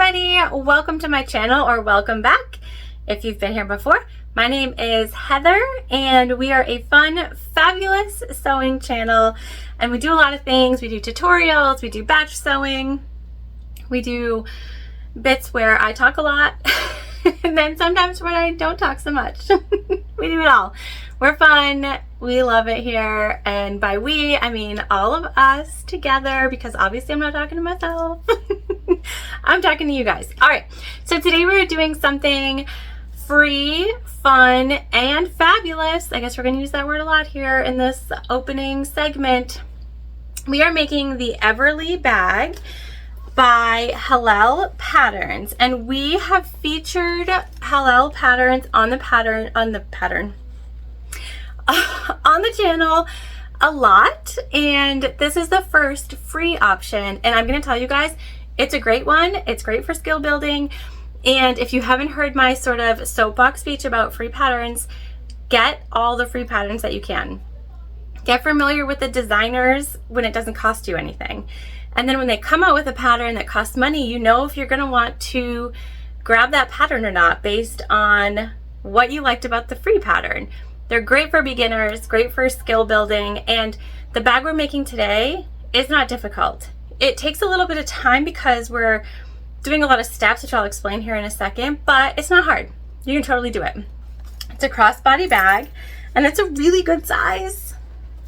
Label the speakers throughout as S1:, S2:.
S1: everybody, welcome to my channel, or welcome back if you've been here before. My name is Heather and we are a fun, fabulous sewing channel, and we do a lot of things. We do tutorials, we do batch sewing, we do bits where I talk a lot and then sometimes when I don't talk so much. We do it all. We're fun, we love it here, and by we I mean all of us together, because obviously I'm not talking to myself. I'm talking to you guys. All right, so today we're doing something free, fun, and fabulous. I guess we're gonna use that word a lot here in this opening segment. We are making the Everly bag by Hallel Patterns, and we have featured Hallel Patterns on the channel a lot, and this is the first free option, and I'm gonna tell you guys, it's a great one. It's great for skill building. And if you haven't heard my sort of soapbox speech about free patterns, get all the free patterns that you can. Get familiar with the designers when it doesn't cost you anything. And then when they come out with a pattern that costs money, you know if you're going to want to grab that pattern or not based on what you liked about the free pattern. They're great for beginners, great for skill building, and the bag we're making today is not difficult. It takes a little bit of time because we're doing a lot of steps, which I'll explain here in a second, but it's not hard. You can totally do it. It's a crossbody bag, and it's a really good size.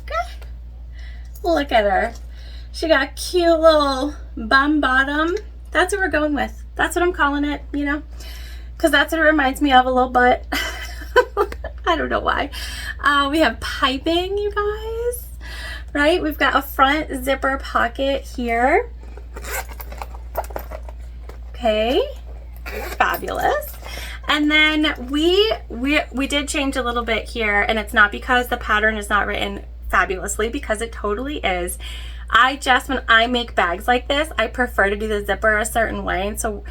S1: Okay. Look at her. She got a cute little bum bottom. That's what we're going with. That's what I'm calling it, you know, because that's what it reminds me of, a little butt. I don't know why. We have piping, you guys. Right? We've got a front zipper pocket here. Okay, fabulous. And then we did change a little bit here, and it's not because the pattern is not written fabulously, because it totally is. When I make bags like this, I prefer to do the zipper a certain way, and so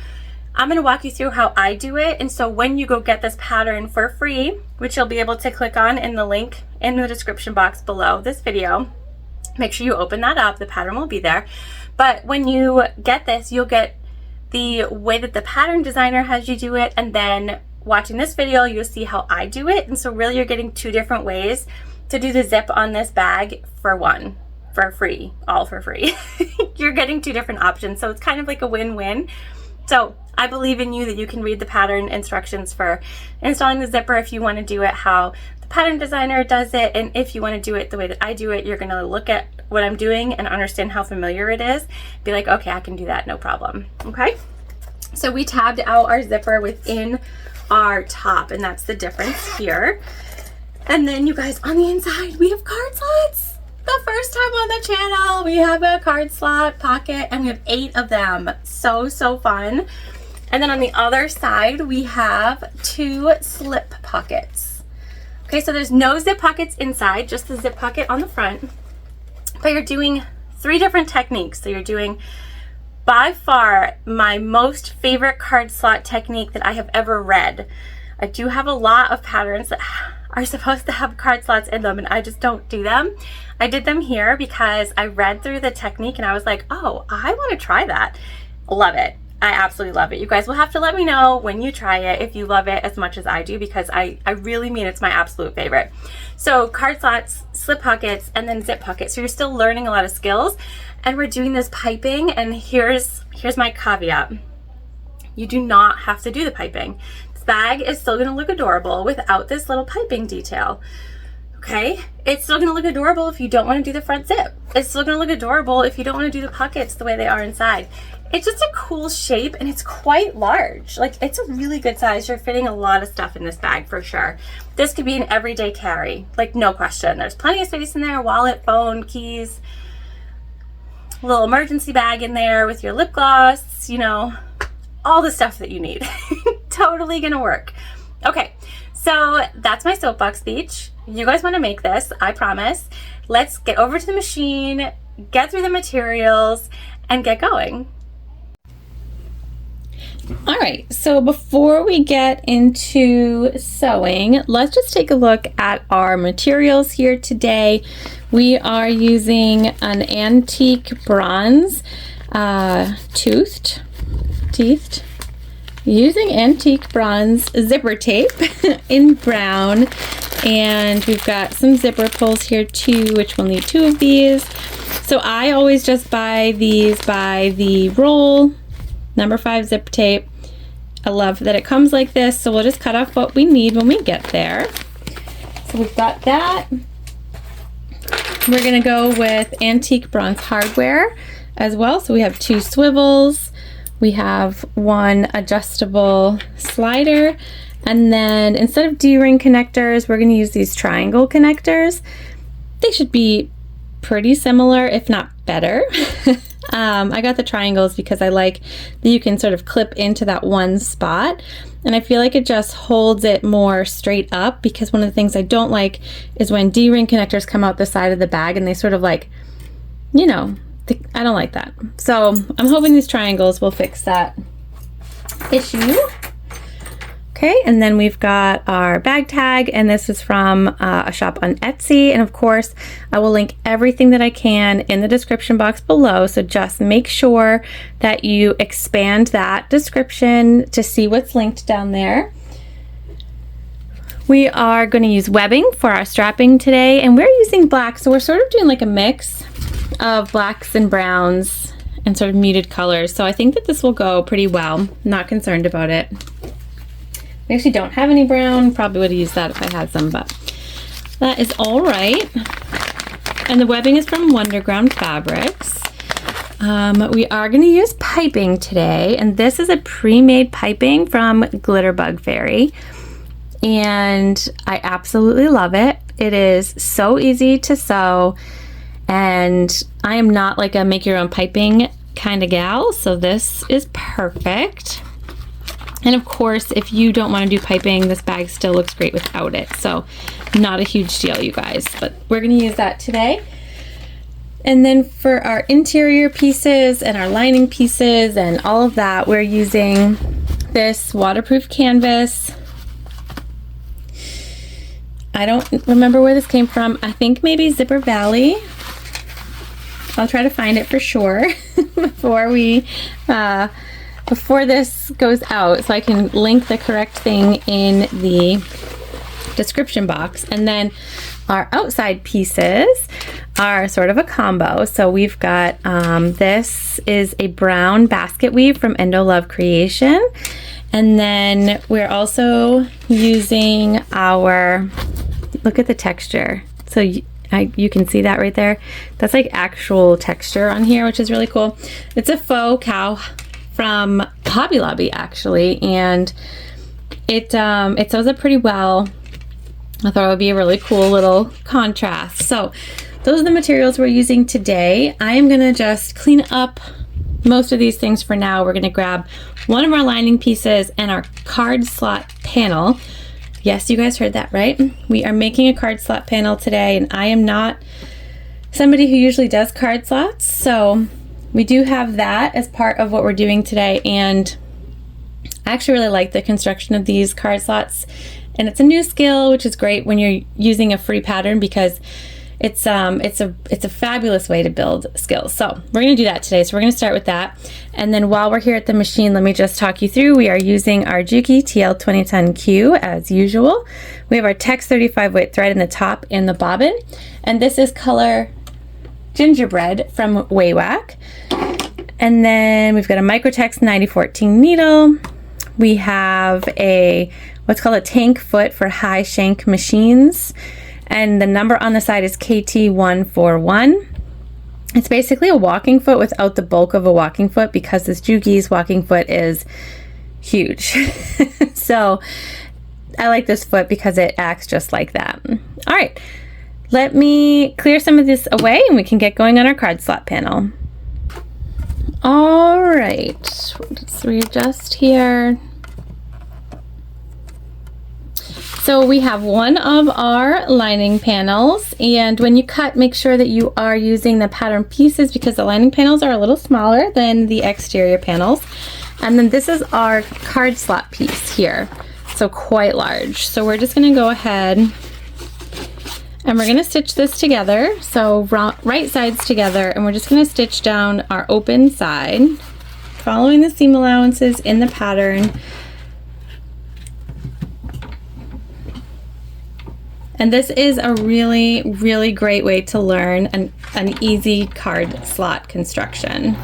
S1: I'm going to walk you through how I do it. And so when you go get this pattern for free, which you'll be able to click on in the link in the description box below this video, make sure you open that up. The pattern will be there. But when you get this, you'll get the way that the pattern designer has you do it, and then watching this video, you'll see how I do it. And so really you're getting two different ways to do the zip on this bag for free, all for free. You're getting two different options. So it's kind of like a win-win. So I believe in you that you can read the pattern instructions for installing the zipper if you want to do it how the pattern designer does it. And if you want to do it the way that I do it, you're going to look at what I'm doing and understand how familiar it is. Be like, okay, I can do that, no problem. Okay. So we tabbed out our zipper within our top, and that's the difference here. And then you guys, on the inside, we have card slots. The first time on the channel, we have a card slot pocket, and we have 8 of them. So fun. And then on the other side, we have 2 slip pockets. Okay, so there's no zip pockets inside, just the zip pocket on the front. But you're doing 3 different techniques. So you're doing, by far, my most favorite card slot technique that I have ever read. I do have a lot of patterns that are supposed to have card slots in them, and I just don't do them. I did them here because I read through the technique and I was like, oh, I want to try that. Love it. I absolutely love it. You guys will have to let me know when you try it if you love it as much as I do, because I really mean it's my absolute favorite. So card slots, slip pockets, and then zip pockets. So you're still learning a lot of skills, and we're doing this piping, and here's my caveat. You do not have to do the piping. This bag is still going to look adorable without this little piping detail. Okay, it's still gonna look adorable if you don't want to do the front zip. It's still gonna look adorable if you don't want to do the pockets the way they are inside. It's just a cool shape, and it's quite large. Like, it's a really good size. You're fitting a lot of stuff in this bag for sure. This could be an everyday carry, like no question. There's plenty of space in there, wallet, phone, keys, a little emergency bag in there with your lip gloss, you know, all the stuff that you need. Totally gonna work. Okay, so that's my soapbox speech. You guys want to make this, I promise. Let's get over to the machine, get through the materials, and get going. All right, so before we get into sewing, let's just take a look at our materials here today. We are using an antique bronze toothed teethed using antique bronze zipper tape in brown. And we've got some zipper pulls here too, which we'll need 2 of these. So I always just buy these by the roll, number 5 zip tape. I love that it comes like this, so we'll just cut off what we need when we get there. So we've got that. We're gonna go with antique bronze hardware as well. So we have 2 swivels, we have 1 adjustable slider, and then instead of D-ring connectors, we're gonna use these triangle connectors. They should be pretty similar, if not better. I got the triangles because I like that you can sort of clip into that one spot, and I feel like it just holds it more straight up, because one of the things I don't like is when D-ring connectors come out the side of the bag and they sort of like, you know, I don't like that. So I'm hoping these triangles will fix that issue. Okay, and then we've got our bag tag, and this is from a shop on Etsy. And of course, I will link everything that I can in the description box below. So just make sure that you expand that description to see what's linked down there. We are going to use webbing for our strapping today, and we're using black. So we're sort of doing like a mix of blacks and browns and sort of muted colors. So I think that this will go pretty well. Not concerned about it. I actually don't have any brown. Probably would have used that if I had some, but that is all right. And the webbing is from Wonderground Fabrics. We are going to use piping today, and this is a pre-made piping from Glitterbug Fairy, and I absolutely love it. It is so easy to sew, and I am not like a make your own piping kind of gal, so this is perfect. And of course, if you don't want to do piping, this bag still looks great without it. So not a huge deal, you guys, but we're going to use that today. And then for our interior pieces and our lining pieces and all of that, we're using this waterproof canvas. I don't remember where this came from. I think maybe Zipper Valley. I'll try to find it for sure before this goes out, so I can link the correct thing in the description box. And then our outside pieces are sort of a combo. So we've got this is a brown basket weave from Endo Love Creation, and then we're also using our, look at the texture. So you can see that right there. That's like actual texture on here, which is really cool. It's a faux cow from Hobby Lobby actually, and it sews up pretty well. I thought it would be a really cool little contrast. So those are the materials we're using today. I am gonna just clean up most of these things for now. We're gonna grab one of our lining pieces and our card slot panel. Yes, you guys heard that right. We are making a card slot panel today, and I am not somebody who usually does card slots, so we do have that as part of what we're doing today. And I actually really like the construction of these card slots, and it's a new skill, which is great when you're using a free pattern, because it's a fabulous way to build skills. So we're going to do that today. So we're going to start with that, and then while we're here at the machine, let me just talk you through. We are using our Juki TL2010Q as usual. We have our Tex 35 weight thread in the top and the bobbin, and this is color Gingerbread from Waywack. And then we've got a Microtex 9014 needle. We have a what's called a tank foot for high shank machines, and the number on the side is KT141. It's basically a walking foot without the bulk of a walking foot, because this Juki's walking foot is huge. So I like this foot because it acts just like that. All right, let me clear some of this away and we can get going on our card slot panel. All right, let's readjust here. So we have one of our lining panels, and when you cut, make sure that you are using the pattern pieces, because the lining panels are a little smaller than the exterior panels. And then this is our card slot piece here, so quite large. So we're just going to go ahead and we're going to stitch this together, so right sides together, and we're just going to stitch down our open side. following the seam allowances in the pattern. And this is a really, really great way to learn an easy card slot construction.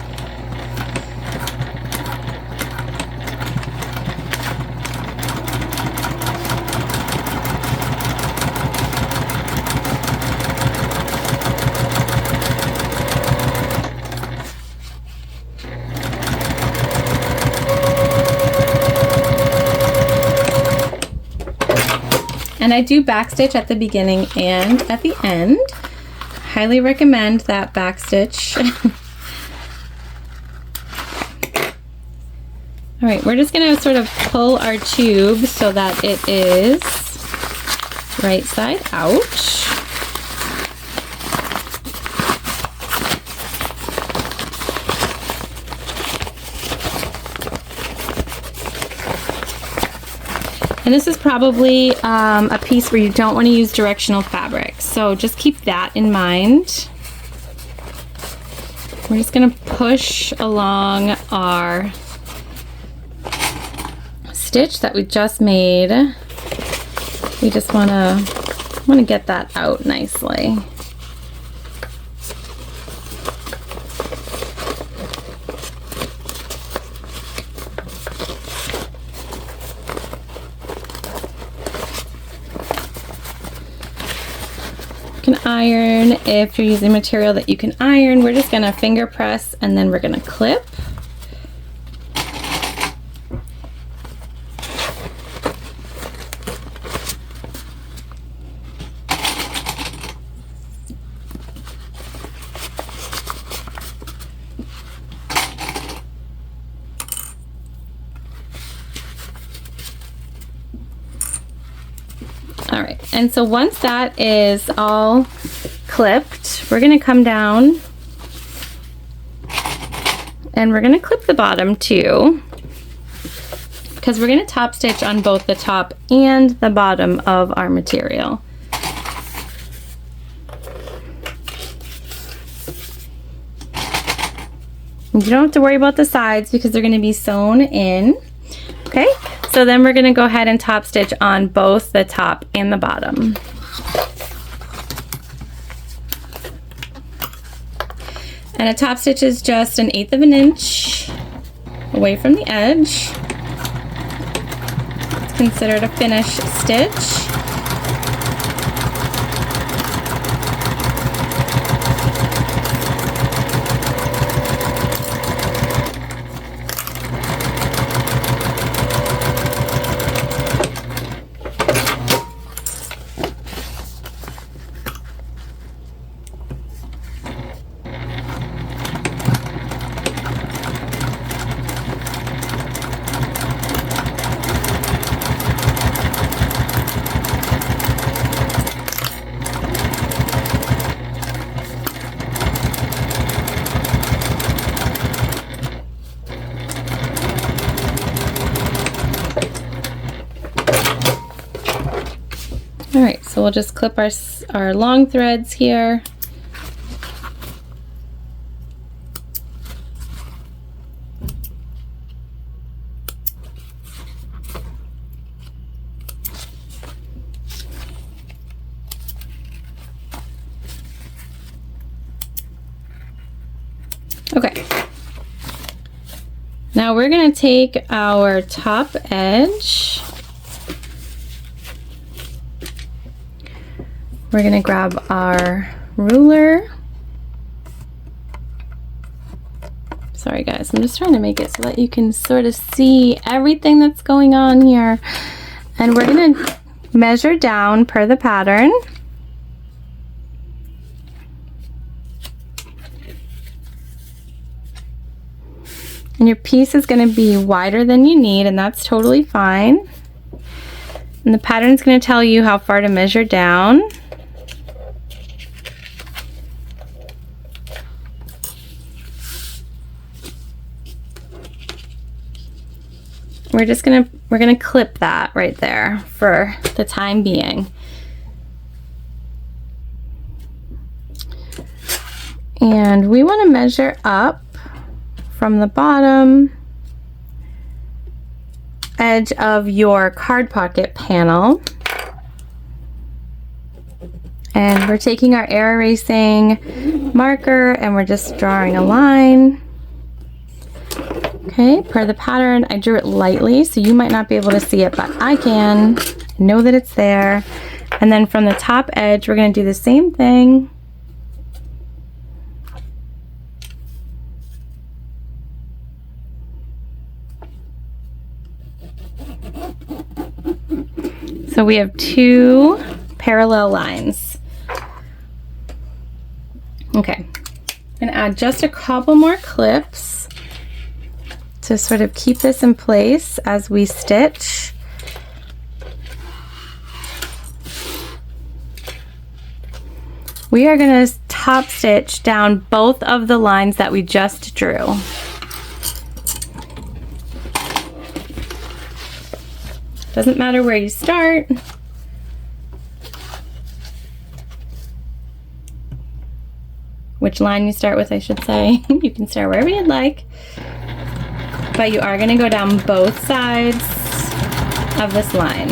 S1: And I do backstitch at the beginning and at the end. Highly recommend that backstitch. All right, we're just gonna sort of pull our tube so that it is right side out. And this is probably a piece where you don't want to use directional fabric, so just keep that in mind. We're just going to push along our stitch that we just made. We just want to get that out nicely. Can iron if you're using material that you can iron. We're just gonna finger press and then we're gonna clip. All right, and so once that is all clipped, we're gonna come down and we're gonna clip the bottom too, because we're gonna top stitch on both the top and the bottom of our material. You don't have to worry about the sides because they're gonna be sewn in, okay? So then we're gonna go ahead and top stitch on both the top and the bottom. And a top stitch is just 1/8 of an inch away from the edge. It's considered a finish stitch. All right, so we'll just clip our long threads here. Okay. Now we're going to take our top edge. We're going to grab our ruler. Sorry guys, I'm just trying to make it so that you can sort of see everything that's going on here. And we're going to measure down per the pattern. And your piece is going to be wider than you need, and that's totally fine. And the pattern is going to tell you how far to measure down. We're gonna clip that right there for the time being. And we want to measure up from the bottom edge of your card pocket panel. And we're taking our air erasing marker and we're just drawing a line. Okay, per the pattern, I drew it lightly, so you might not be able to see it, but I can. I know that it's there. And then from the top edge, we're going to do the same thing. So we have 2 parallel lines. Okay, I'm going to add just a couple more clips to sort of keep this in place as we stitch. We are going to top stitch down both of the lines that we just drew. Doesn't matter where you start. Which line you start with, I should say. You can start wherever you'd like. But you are going to go down both sides of this line.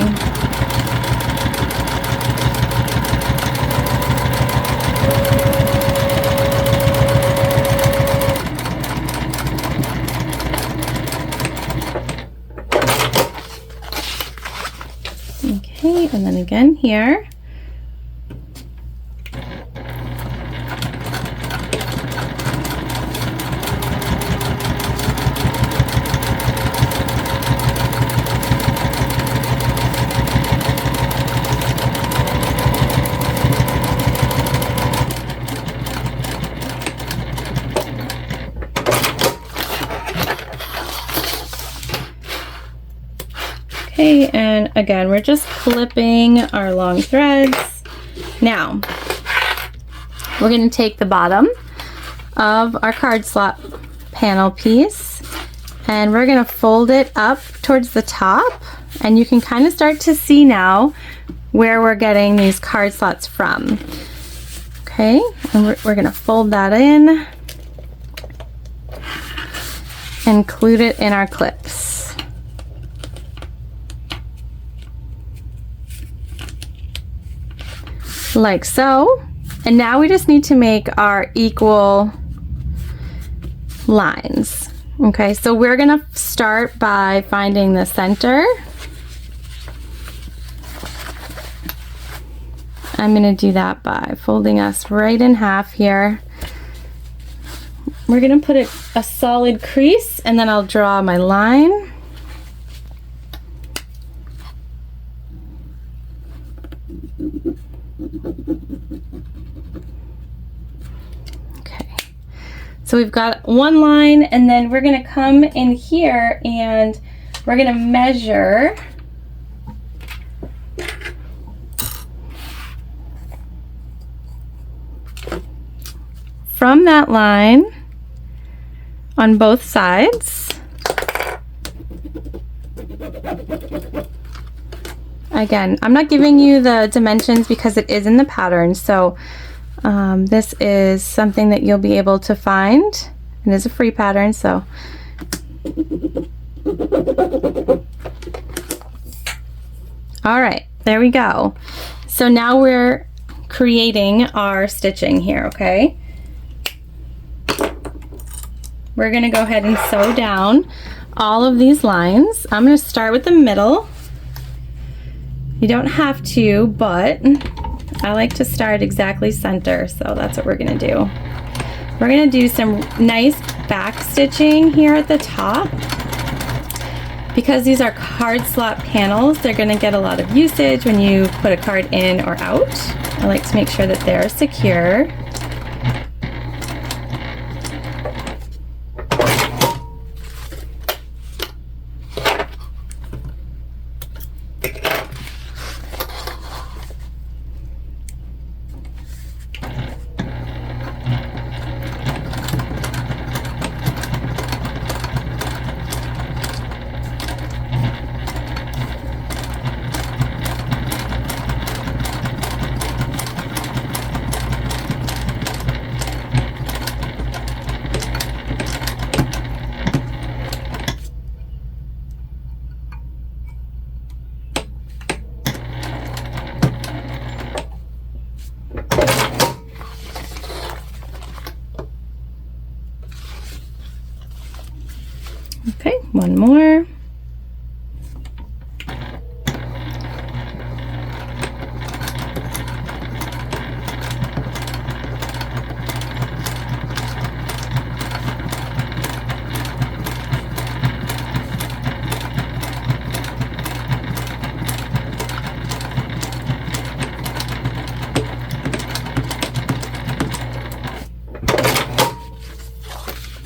S1: Okay, and then again here. Okay, and again, we're just clipping our long threads. Now, we're going to take the bottom of our card slot panel piece and we're going to fold it up towards the top, and you can kind of start to see now where we're getting these card slots from. Okay, and we're going to fold that in and include it in our clips. Like so. And now we just need to make our equal lines. Okay, so we're gonna start by finding the center. I'm gonna do that by folding us right in half here. We're gonna put a solid crease, and then I'll draw my line. Okay, so we've got one line, and then we're going to come in here and we're going to measure from that line on both sides. Again, I'm not giving you the dimensions because it is in the pattern, so this is something that you'll be able to find. It is a free pattern, so. All right, there we go. So now we're creating our stitching here, okay? We're gonna go ahead and sew down all of these lines. I'm gonna start with the middle. You don't have to, but I like to start exactly center, so that's what we're gonna do. We're gonna do some nice back stitching here at the top. Because these are card slot panels, they're gonna get a lot of usage when you put a card in or out. I like to make sure that they're secure. Okay, one more.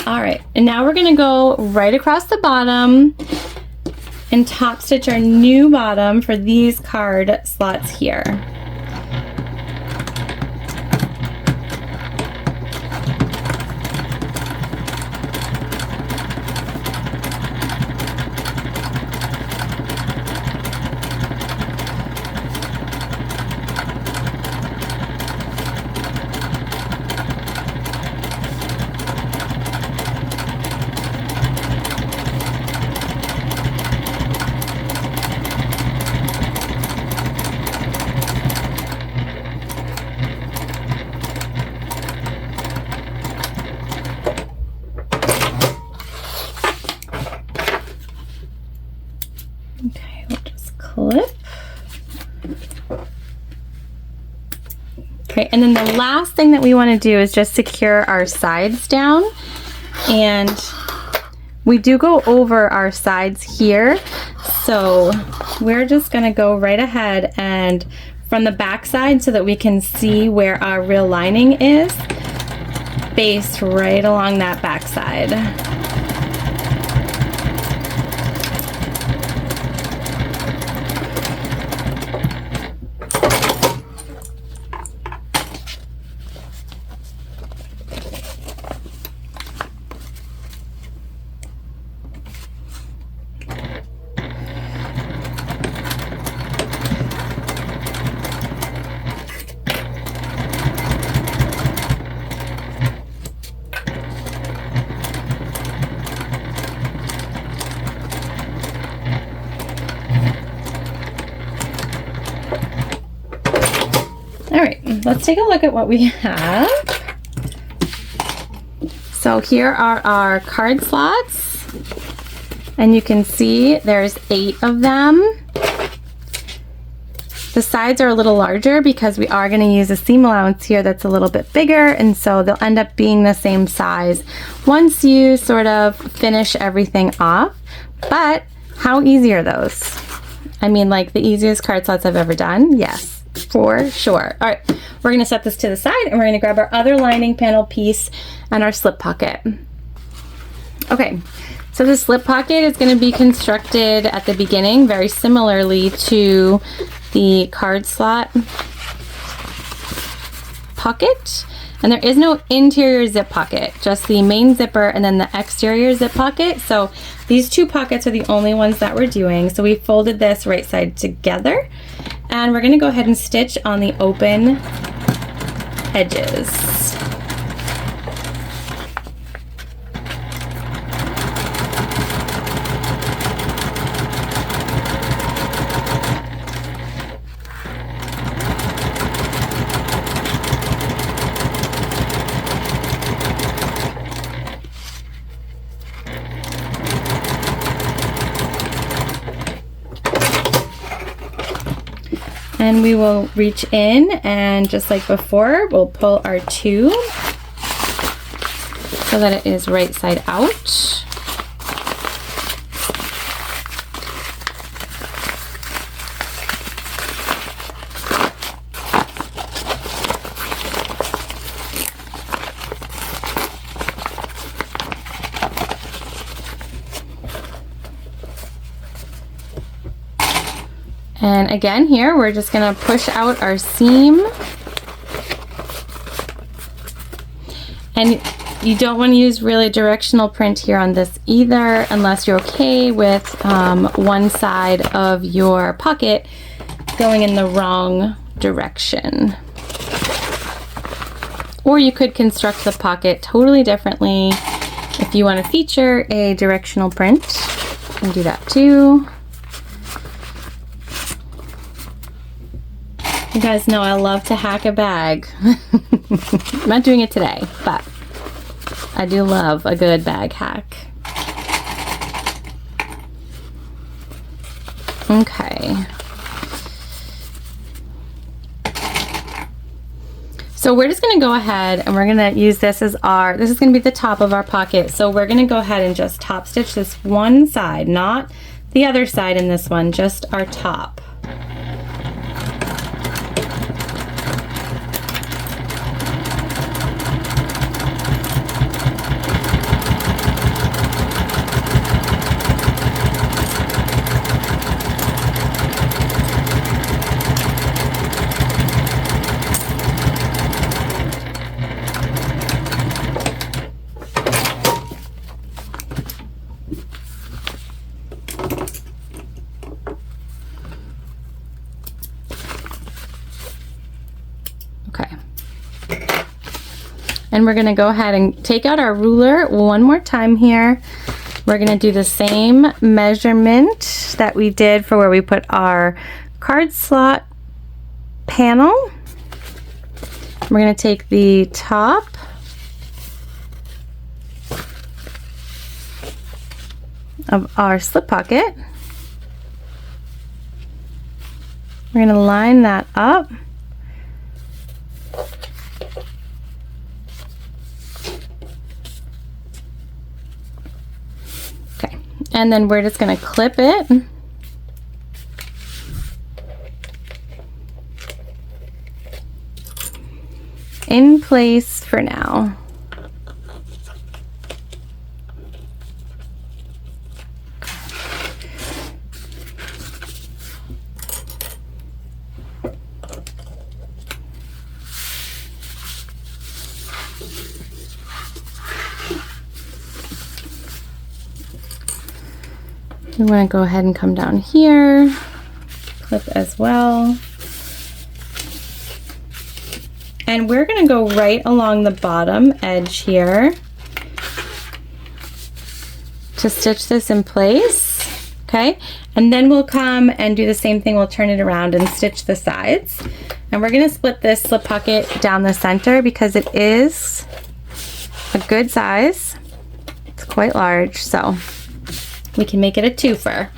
S1: All right, and now we're gonna go right across the bottom and top stitch our new bottom for these card slots here. Okay, we'll just clip. Okay, and then the last thing that we want to do is just secure our sides down. And we do go over our sides here. So we're just going to go right ahead and from the back side so that we can see where our real lining is, baste right along that back side. All right, let's take a look at what we have. So here are our card slots, and you can see there's 8 of them. The sides are a little larger because we are going to use a seam allowance here that's a little bit bigger, and so they'll end up being the same size once you sort of finish everything off. But how easy are those? I mean, like the easiest card slots I've ever done? Yes. For sure. All right, we're going to set this to the side and we're going to grab our other lining panel piece and our slip pocket. Okay, so the slip pocket is going to be constructed at the beginning very similarly to the card slot pocket. And there is no interior zip pocket, just the main zipper and then the exterior zip pocket. So these 2 pockets are the only ones that we're doing. So we folded this right side together. And we're going to go ahead and stitch on the open edges. And we will reach in and just like before, we'll pull our tube so that it is right side out. And again here, we're just gonna push out our seam. And you don't want to use really directional print here on this either, unless you're okay with one side of your pocket going in the wrong direction. Or you could construct the pocket totally differently if you want to feature a directional print. You can do that too. You guys know I love to hack a bag. I'm not doing it today, but I do love a good bag hack. Okay. So we're just gonna go ahead and we're gonna use this as this is gonna be the top of our pocket. So we're gonna go ahead and just top stitch this one side, not the other side in this one, just our top. And we're gonna go ahead and take out our ruler one more time here. We're gonna do the same measurement that we did for where we put our card slot panel. We're gonna take the top of our slip pocket. We're gonna line that up. And then we're just going to clip it. In place for now. We want to go ahead and come down here, clip as well. And we're going to go right along the bottom edge here to stitch this in place, okay? And then we'll come and do the same thing. We'll turn it around and stitch the sides. And we're going to split this slip pocket down the center because it is a good size. It's quite large, so we can make it a twofer.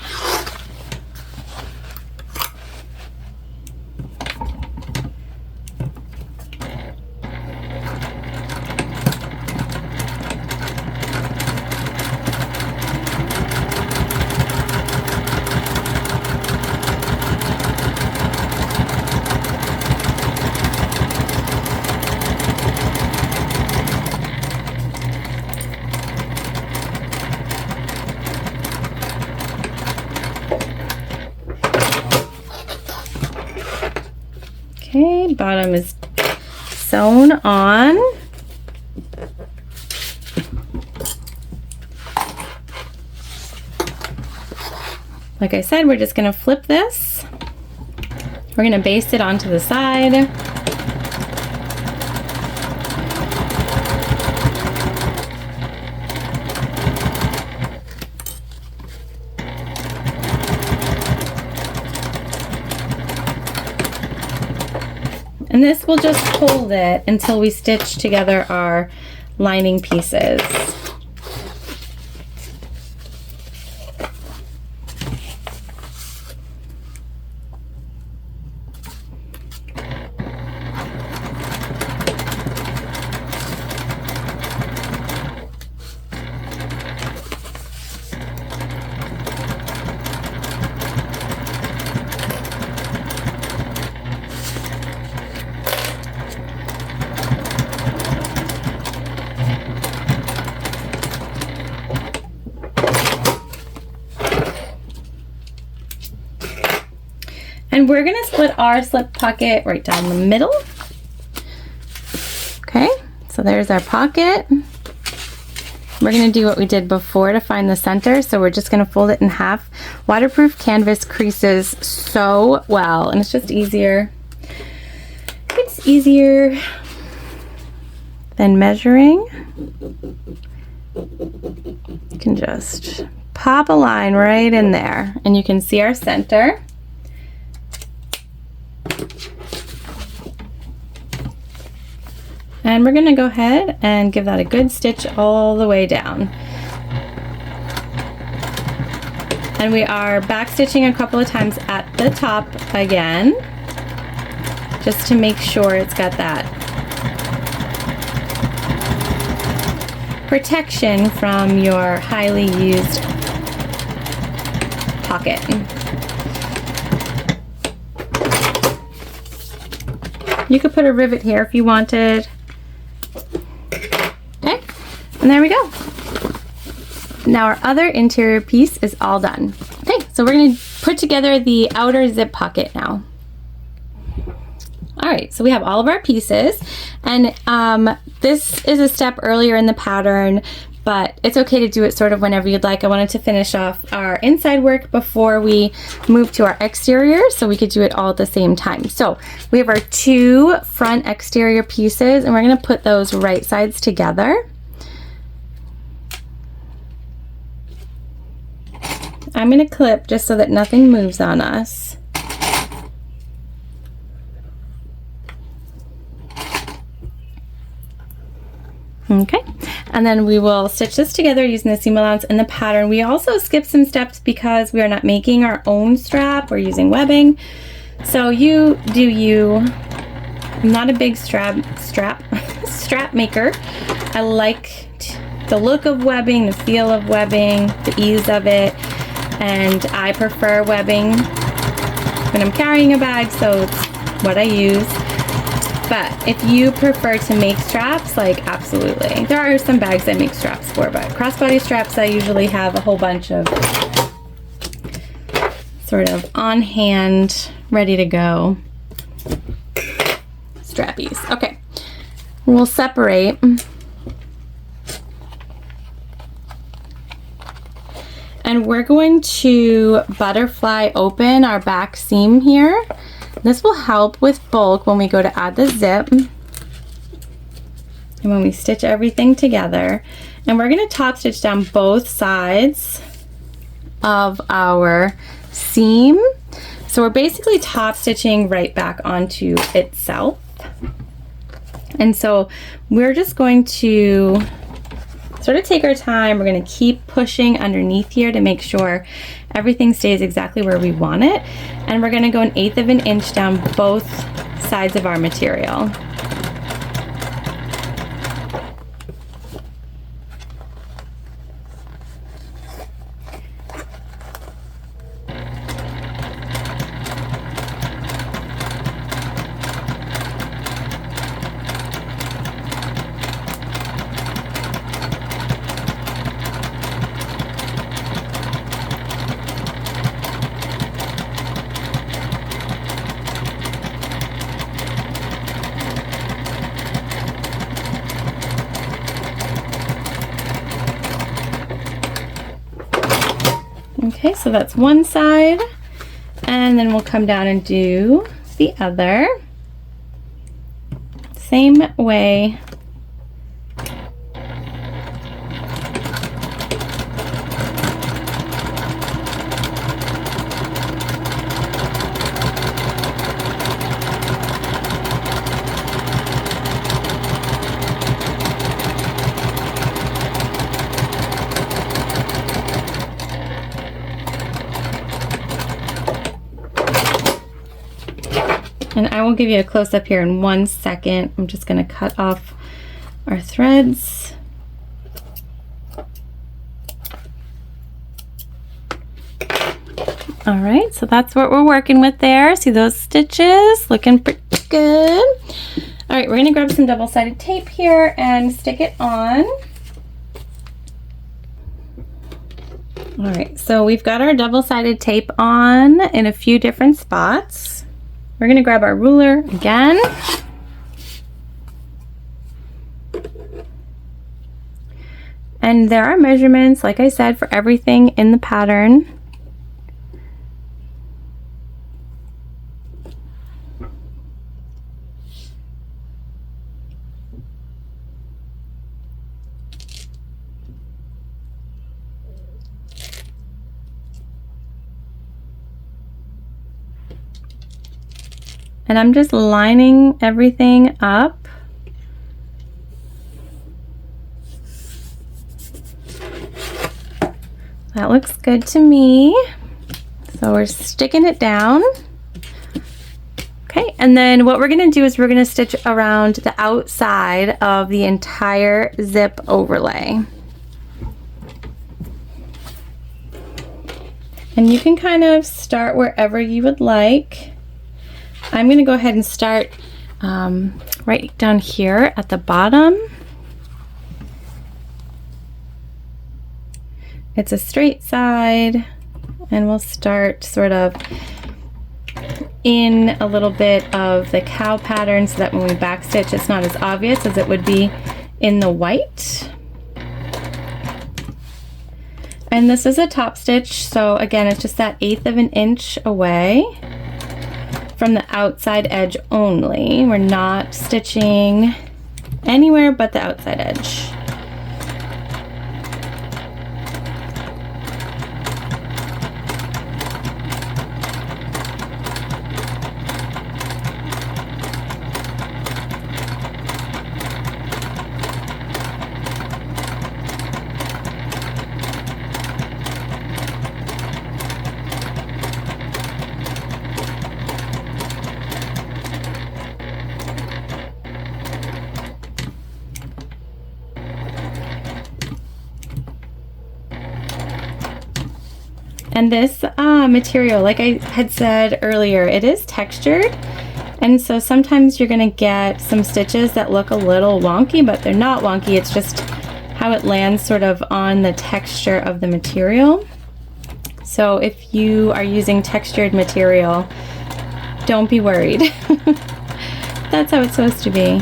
S1: Okay, bottom is sewn on. Like I said, we're just going to flip this. We're going to baste it onto the side. And this will just hold it until we stitch together our lining pieces. And we're going to split our slip pocket right down the middle. Okay, so there's our pocket. We're going to do what we did before to find the center. So we're just going to fold it in half. Waterproof canvas creases so well, and it's just easier. It's easier than measuring. You can just pop a line right in there, and you can see our center. And we're going to go ahead and give that a good stitch all the way down. And we are back stitching a couple of times at the top again, just to make sure it's got that protection from your highly used pocket. You could put a rivet here if you wanted. Okay, and there we go. Now our other interior piece is all done. Okay, so we're gonna put together the outer zip pocket now. All right, so we have all of our pieces, and this is a step earlier in the pattern, but it's okay to do it sort of whenever you'd like. I wanted to finish off our inside work before we move to our exterior, so we could do it all at the same time. So we have our two front exterior pieces, and we're gonna put those right sides together. I'm gonna clip just so that nothing moves on us. Okay, and then we will stitch this together using the seam allowance in the pattern. We also skipped some steps because we are not making our own strap. We're using webbing. So you do you. I'm not a big strap maker. I like the look of webbing, the feel of webbing, the ease of it, and I prefer webbing when I'm carrying a bag, so it's what I use. But if you prefer to make straps, like, absolutely. There are some bags I make straps for, but crossbody straps I usually have a whole bunch of sort of on hand, ready to go strappies. Okay, we'll separate. And we're going to butterfly open our back seam here. This will help with bulk when we go to add the zip and when we stitch everything together. And we're going to top stitch down both sides of our seam. So we're basically top stitching right back onto itself. And so we're just going to sort of take our time. We're going to keep pushing underneath here to make sure everything stays exactly where we want it. And we're going to go 1/8 of an inch down both sides of our material. Okay, so that's one side, and then we'll come down and do the other. Same way. And I will give you a close-up here in 1 second. I'm just going to cut off our threads. All right, so that's what we're working with there. See those stitches? Looking pretty good. All right, we're going to grab some double-sided tape here and stick it on. All right, so we've got our double-sided tape on in a few different spots. We're going to grab our ruler again. And there are measurements, like I said, for everything in the pattern. And I'm just lining everything up. That looks good to me. So we're sticking it down. Okay, and then what we're gonna do is we're gonna stitch around the outside of the entire zip overlay. And you can kind of start wherever you would like. I'm gonna go ahead and start right down here at the bottom. It's a straight side, and we'll start sort of in a little bit of the cow pattern so that when we backstitch it's not as obvious as it would be in the white. And this is a top stitch, so again it's just that 1/8 of an inch away from the outside edge only. We're not stitching anywhere but the outside edge. And this material, like I had said earlier, it is textured, and so sometimes you're gonna get some stitches that look a little wonky, but they're not wonky. It's just how it lands sort of on the texture of the material. So if you are using textured material, don't be worried. That's how it's supposed to be.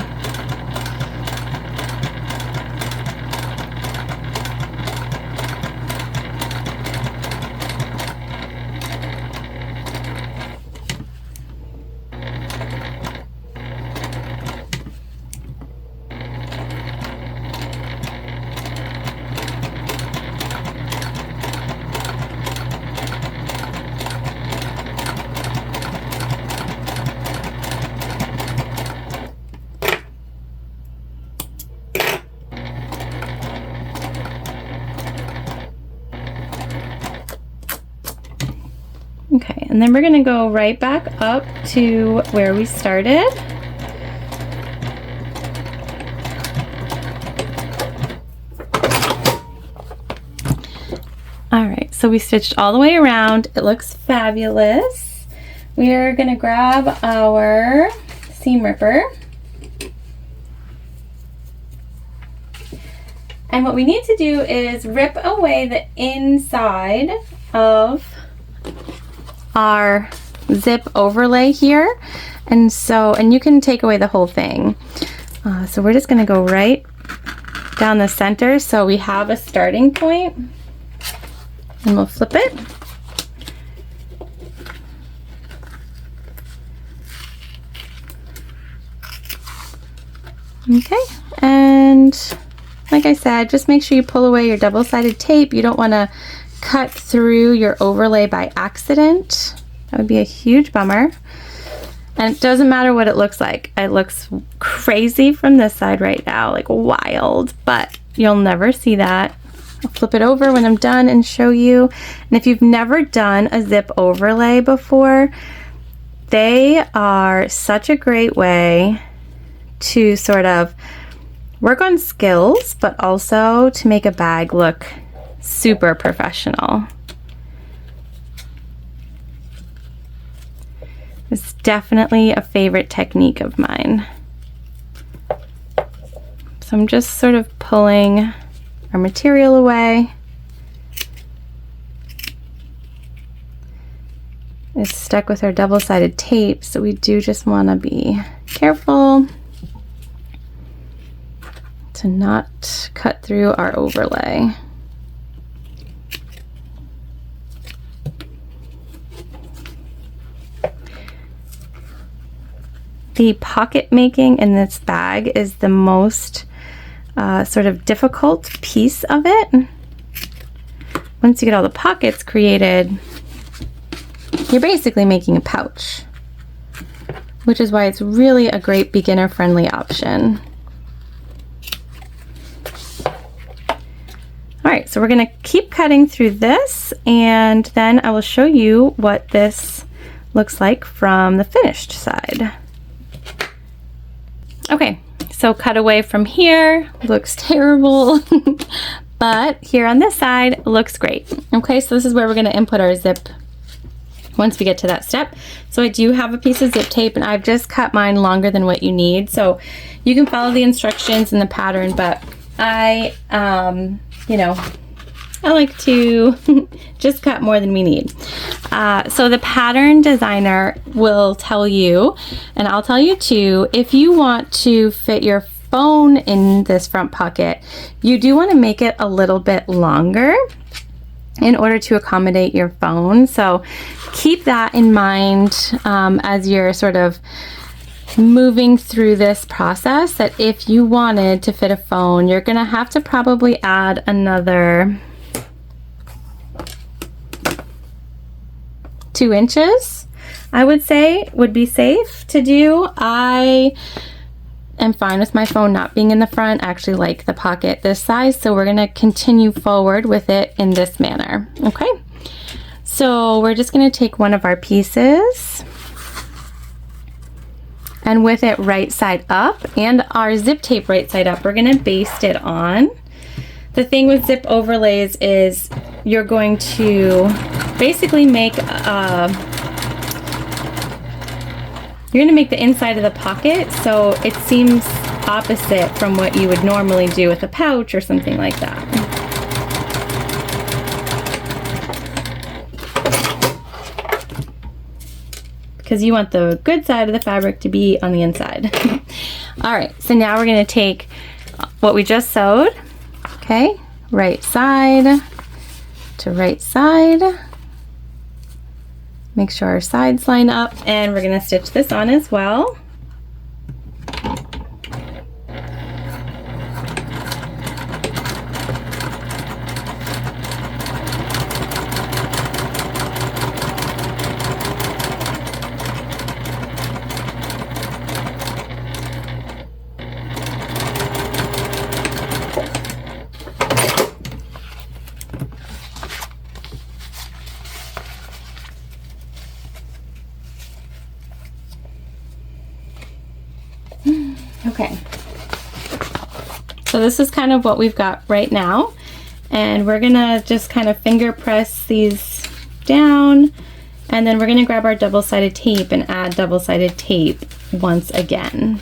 S1: Okay, and then we're gonna go right back up to where we started. All right, so we stitched all the way around. It looks fabulous. We're gonna grab our seam ripper. And what we need to do is rip away the inside of our zip overlay here, and you can take away the whole thing. So we're just going to go right down the center so we have a starting point, and we'll flip it. Okay, and like I said, just make sure you pull away your double-sided tape. You don't want to cut through your overlay by accident. That would be a huge bummer. And it doesn't matter what it looks like. It looks crazy from this side right now, like wild, but you'll never see that. I'll flip it over when I'm done and show you. And if you've never done a zip overlay before, they are such a great way to sort of work on skills, but also to make a bag look super professional. It's definitely a favorite technique of mine. So I'm just sort of pulling our material away. It's stuck with our double-sided tape, so we do just want to be careful to not cut through our overlay. The pocket making in this bag is the most sort of difficult piece of it. Once you get all the pockets created, you're basically making a pouch, which is why it's really a great beginner-friendly option. All right, so we're gonna keep cutting through this, and then I will show you what this looks like from the finished side. Okay, so cut away from here, looks terrible, but here on this side looks great. Okay, so this is where we're gonna input our zip once we get to that step. So I do have a piece of zip tape, and I've just cut mine longer than what you need. So you can follow the instructions in the pattern, but I, you know, I like to just cut more than we need. So the pattern designer will tell you, and I'll tell you too, if you want to fit your phone in this front pocket, you do want to make it a little bit longer in order to accommodate your phone. So keep that in mind as you're sort of moving through this process, that if you wanted to fit a phone, you're gonna have to probably add another 2 inches, I would say would be safe to do. I am fine with my phone not being in the front. I actually like the pocket this size, so we're gonna continue forward with it in this manner. Okay, so we're just gonna take one of our pieces, and with it right side up and our zip tape right side up, we're gonna baste it on. The thing with zip overlays is you're going to basically make you're gonna make the inside of the pocket so it seems opposite from what you would normally do with a pouch or something like that. Because you want the good side of the fabric to be on the inside. All right, so now we're gonna take what we just sewed, okay, right side to right side. Make sure our sides line up, and we're gonna stitch this on as well. Okay, so this is kind of what we've got right now, and we're gonna just kind of finger press these down, and then we're gonna grab our double-sided tape and add double-sided tape once again.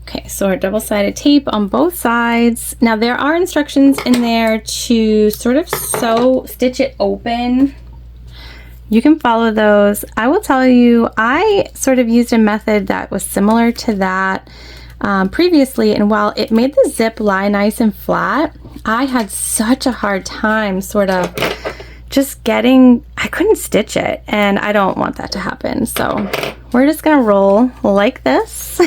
S1: Okay, so our double-sided tape on both sides. Now there are instructions in there to sort of stitch it open. You can follow those. I will tell you, I sort of used a method that was similar to that previously, and while it made the zip lie nice and flat, I had such a hard time sort of just I couldn't stitch it, and I don't want that to happen. So we're just gonna roll like this.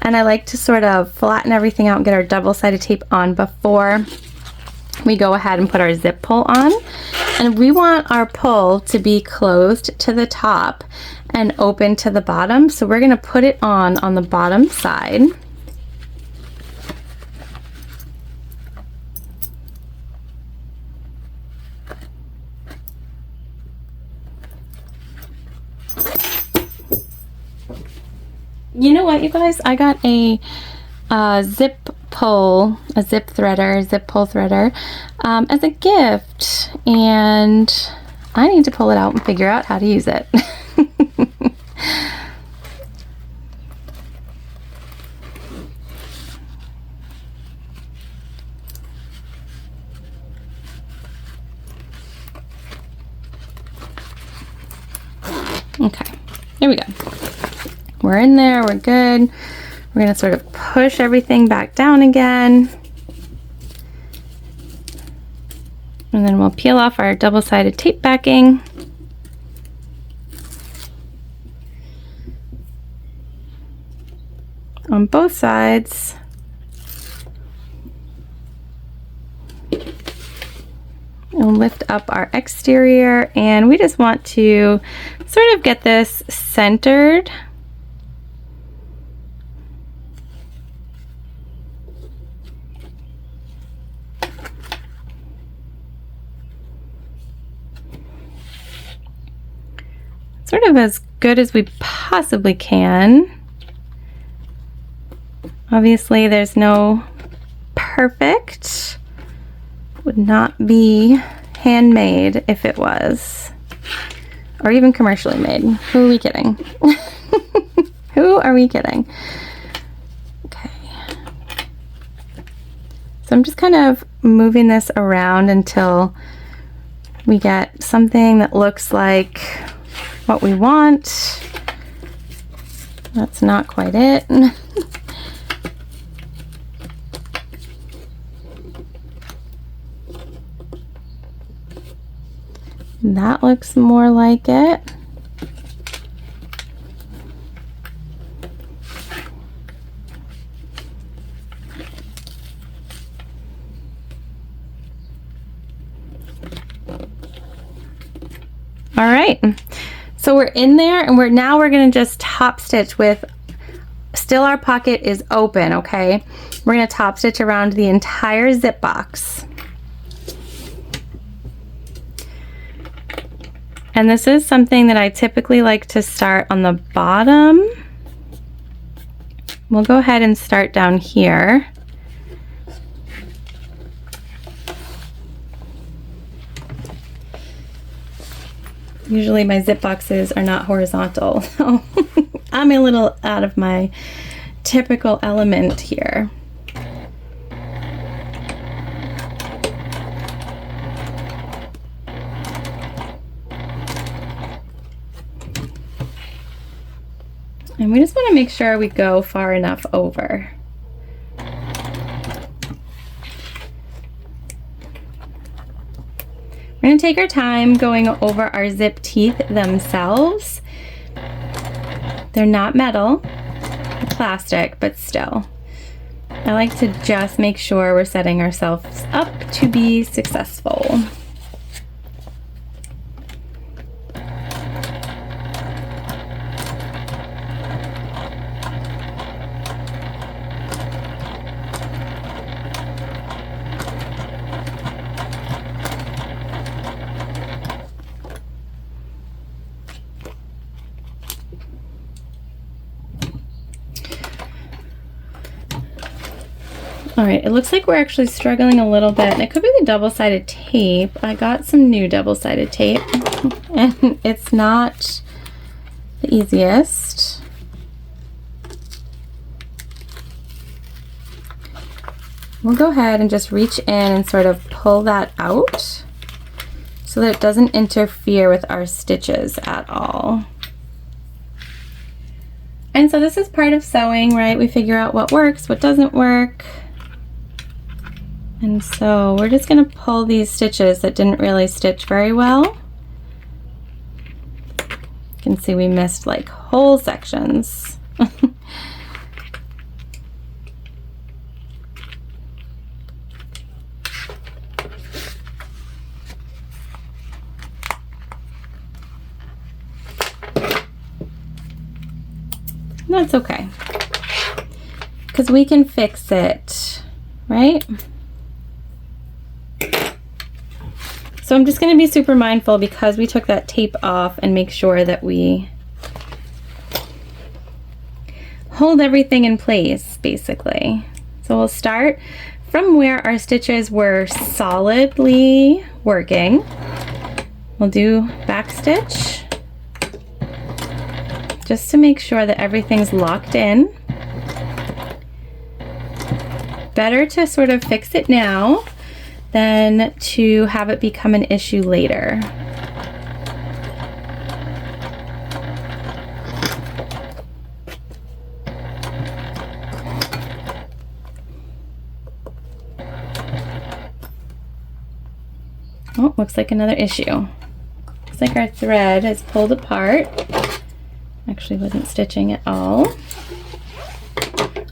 S1: And I like to sort of flatten everything out and get our double-sided tape on before we go ahead and put our zip pull on. And we want our pull to be closed to the top and open to the bottom. So we're gonna put it on the bottom side. You know what, you guys? I got a zip pull threader as a gift, and I need to pull it out and figure out how to use it. Okay, here we go. We're in there, we're good. We're gonna sort of push everything back down again. And then we'll peel off our double-sided tape backing. On both sides. And lift up our exterior, and we just want to sort of get this centered. sort of as good as we possibly can. Obviously, there's no perfect. Would not be handmade if it was, or even commercially made. Who are we kidding? Who are we kidding? Okay. So I'm just kind of moving this around until we get something that looks like what we want. That's not quite it. That looks more like it. All right, so we're in there, and we're going to just top stitch with, still our pocket is open, okay? We're going to top stitch around the entire zip box. And this is something that I typically like to start on the bottom. We'll go ahead and start down here. Usually my zip boxes are not horizontal, so I'm a little out of my typical element here. And we just want to make sure we go far enough over. We're going to take our time going over our zip teeth themselves. They're not metal, they're plastic, but still. I like to just make sure we're setting ourselves up to be successful. All right, it looks like we're actually struggling a little bit. It could be the double-sided tape. I got some new double-sided tape, and it's not the easiest. We'll go ahead and just reach in and sort of pull that out so that it doesn't interfere with our stitches at all. And so this is part of sewing, right? We figure out what works, what doesn't work. And so we're just going to pull these stitches that didn't really stitch very well. You can see we missed like whole sections. That's okay, because we can fix it, right? So I'm just going to be super mindful because we took that tape off and make sure that we hold everything in place, basically. So we'll start from where our stitches were solidly working. We'll do back stitch just to make sure that everything's locked in. Better to sort of fix it now than to have it become an issue later. Oh, looks like another issue. Looks like our thread is pulled apart. Actually wasn't stitching at all.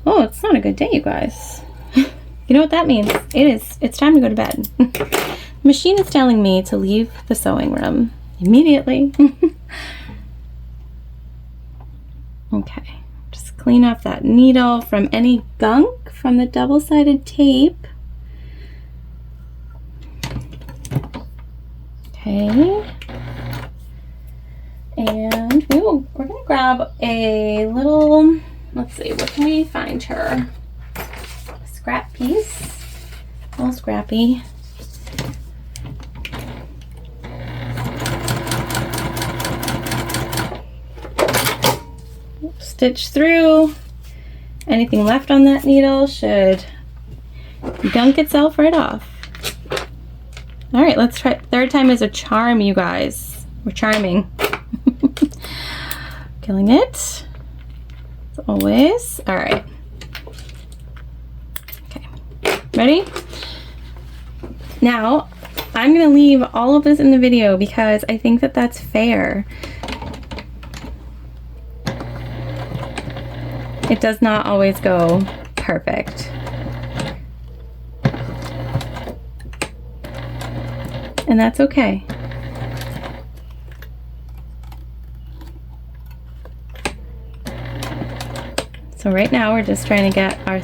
S1: Oh, it's not a good day, you guys. You know what that means? It's time to go to bed. The machine is telling me to leave the sewing room immediately. Okay, just clean off that needle from any gunk from the double-sided tape. Okay. And And we're gonna grab a little, let's see, what can we find her? A scrap piece, a little scrappy. Stitch through. Anything left on that needle should gunk itself right off. All right, let's try. Third time is a charm, you guys. We're charming. Killing it, as always. All right. Okay, ready? Now, I'm gonna leave all of this in the video because I think that that's fair. It does not always go perfect. And that's okay. So right now we're just trying to get our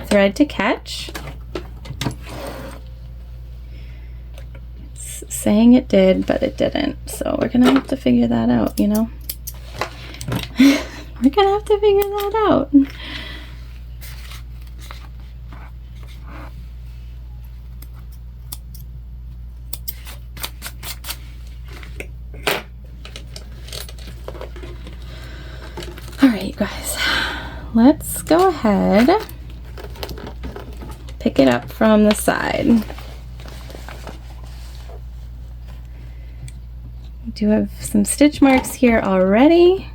S1: thread to catch. It's saying it did, but it didn't. So we're gonna have to figure that out, you know? We're gonna have to figure that out. All right, you guys, let's go ahead, pick it up from the side. We do have some stitch marks here already.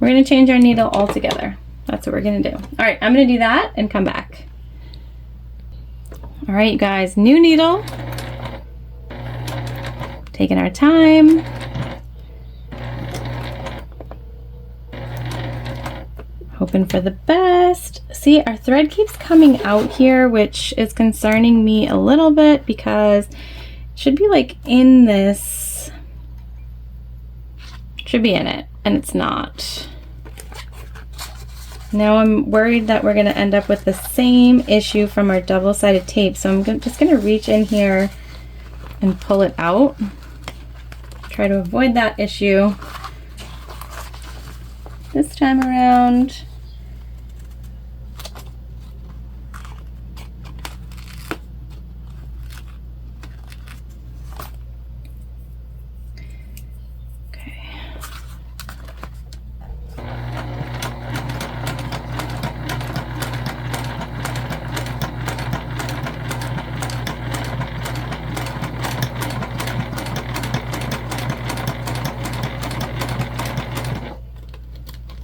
S1: We're going to change our needle altogether. That's what we're going to do. All right, I'm going to do that and come back. All right, you guys, new needle. Taking our time. Hoping for the best. See, our thread keeps coming out here, which is concerning me a little bit because it should be like in this. It should be in it, and it's not. Now I'm worried that we're going to end up with the same issue from our double-sided tape. So I'm just going to reach in here and pull it out. Try to avoid that issue this time around.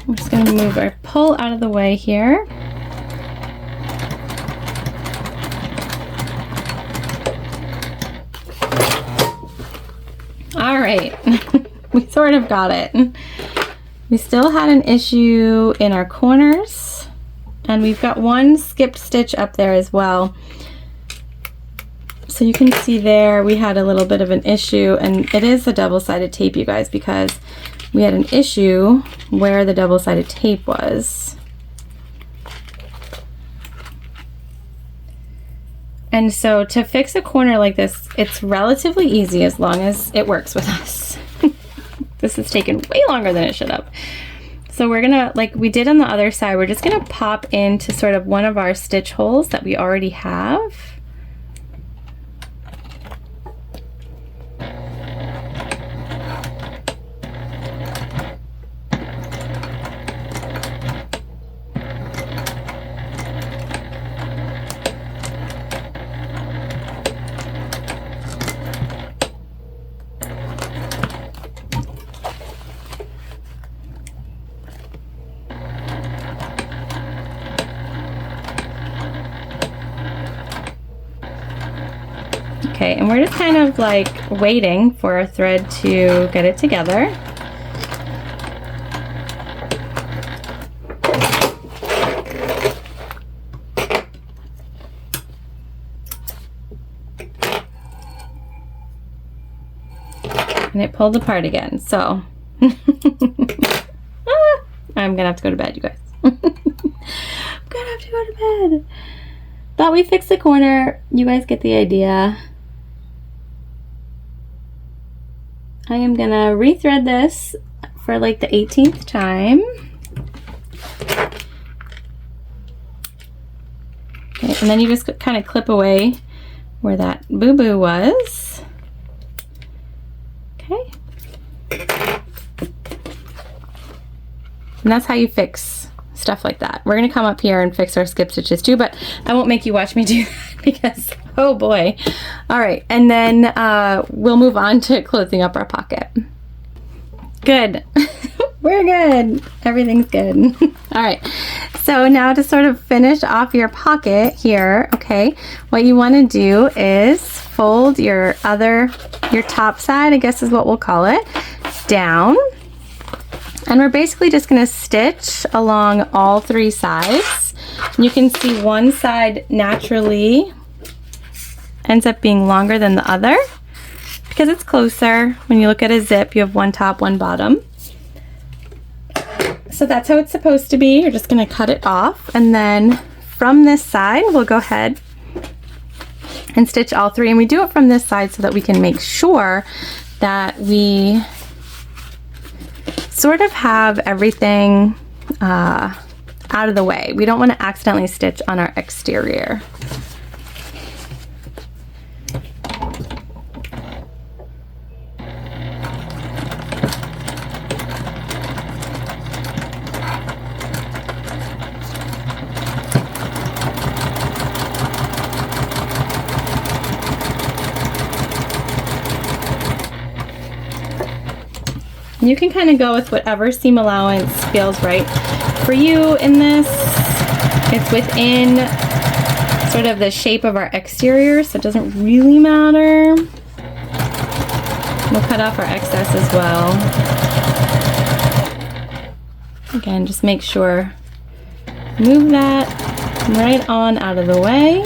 S1: I'm just going to move our pull out of the way here. All right, we sort of got it. We still had an issue in our corners, and we've got one skipped stitch up there as well. So you can see there we had a little bit of an issue, and it is the double-sided tape, you guys, because we had an issue where the double-sided tape was. And so to fix a corner like this, it's relatively easy as long as it works with us. This has taken way longer than it should have. So we're gonna, like we did on the other side, we're just gonna pop into sort of one of our stitch holes that we already have. Okay, and we're just kind of like waiting for our thread to get it together. and it pulled apart again. So I'm gonna have to go to bed, you guys. I'm gonna have to go to bed. Thought we fixed the corner. You guys get the idea. I am gonna rethread this for like the 18th time. Okay, and then you just kind of clip away where that boo-boo was. Okay. And that's how you fix stuff like that. We're gonna come up here and fix our skip stitches too, but I won't make you watch me do that because, oh boy. All right, and then we'll move on to closing up our pocket. Good. We're good. Everything's good. All right, so now to sort of finish off your pocket here, okay, what you want to do is fold your top side, I guess is what we'll call it, down. And we're basically just going to stitch along all three sides. You can see one side naturally ends up being longer than the other because it's closer. When you look at a zip, you have one top, one bottom. So that's how it's supposed to be. You're just going to cut it off, and then from this side we'll go ahead and stitch all three, and we do it from this side so that we can make sure that we sort of have everything out of the way. We don't want to accidentally stitch on our exterior. You can kind of go with whatever seam allowance feels right for you in this. It's within sort of the shape of our exterior, so it doesn't really matter. We'll cut off our excess as well. Again, just make sure, move that right on out of the way.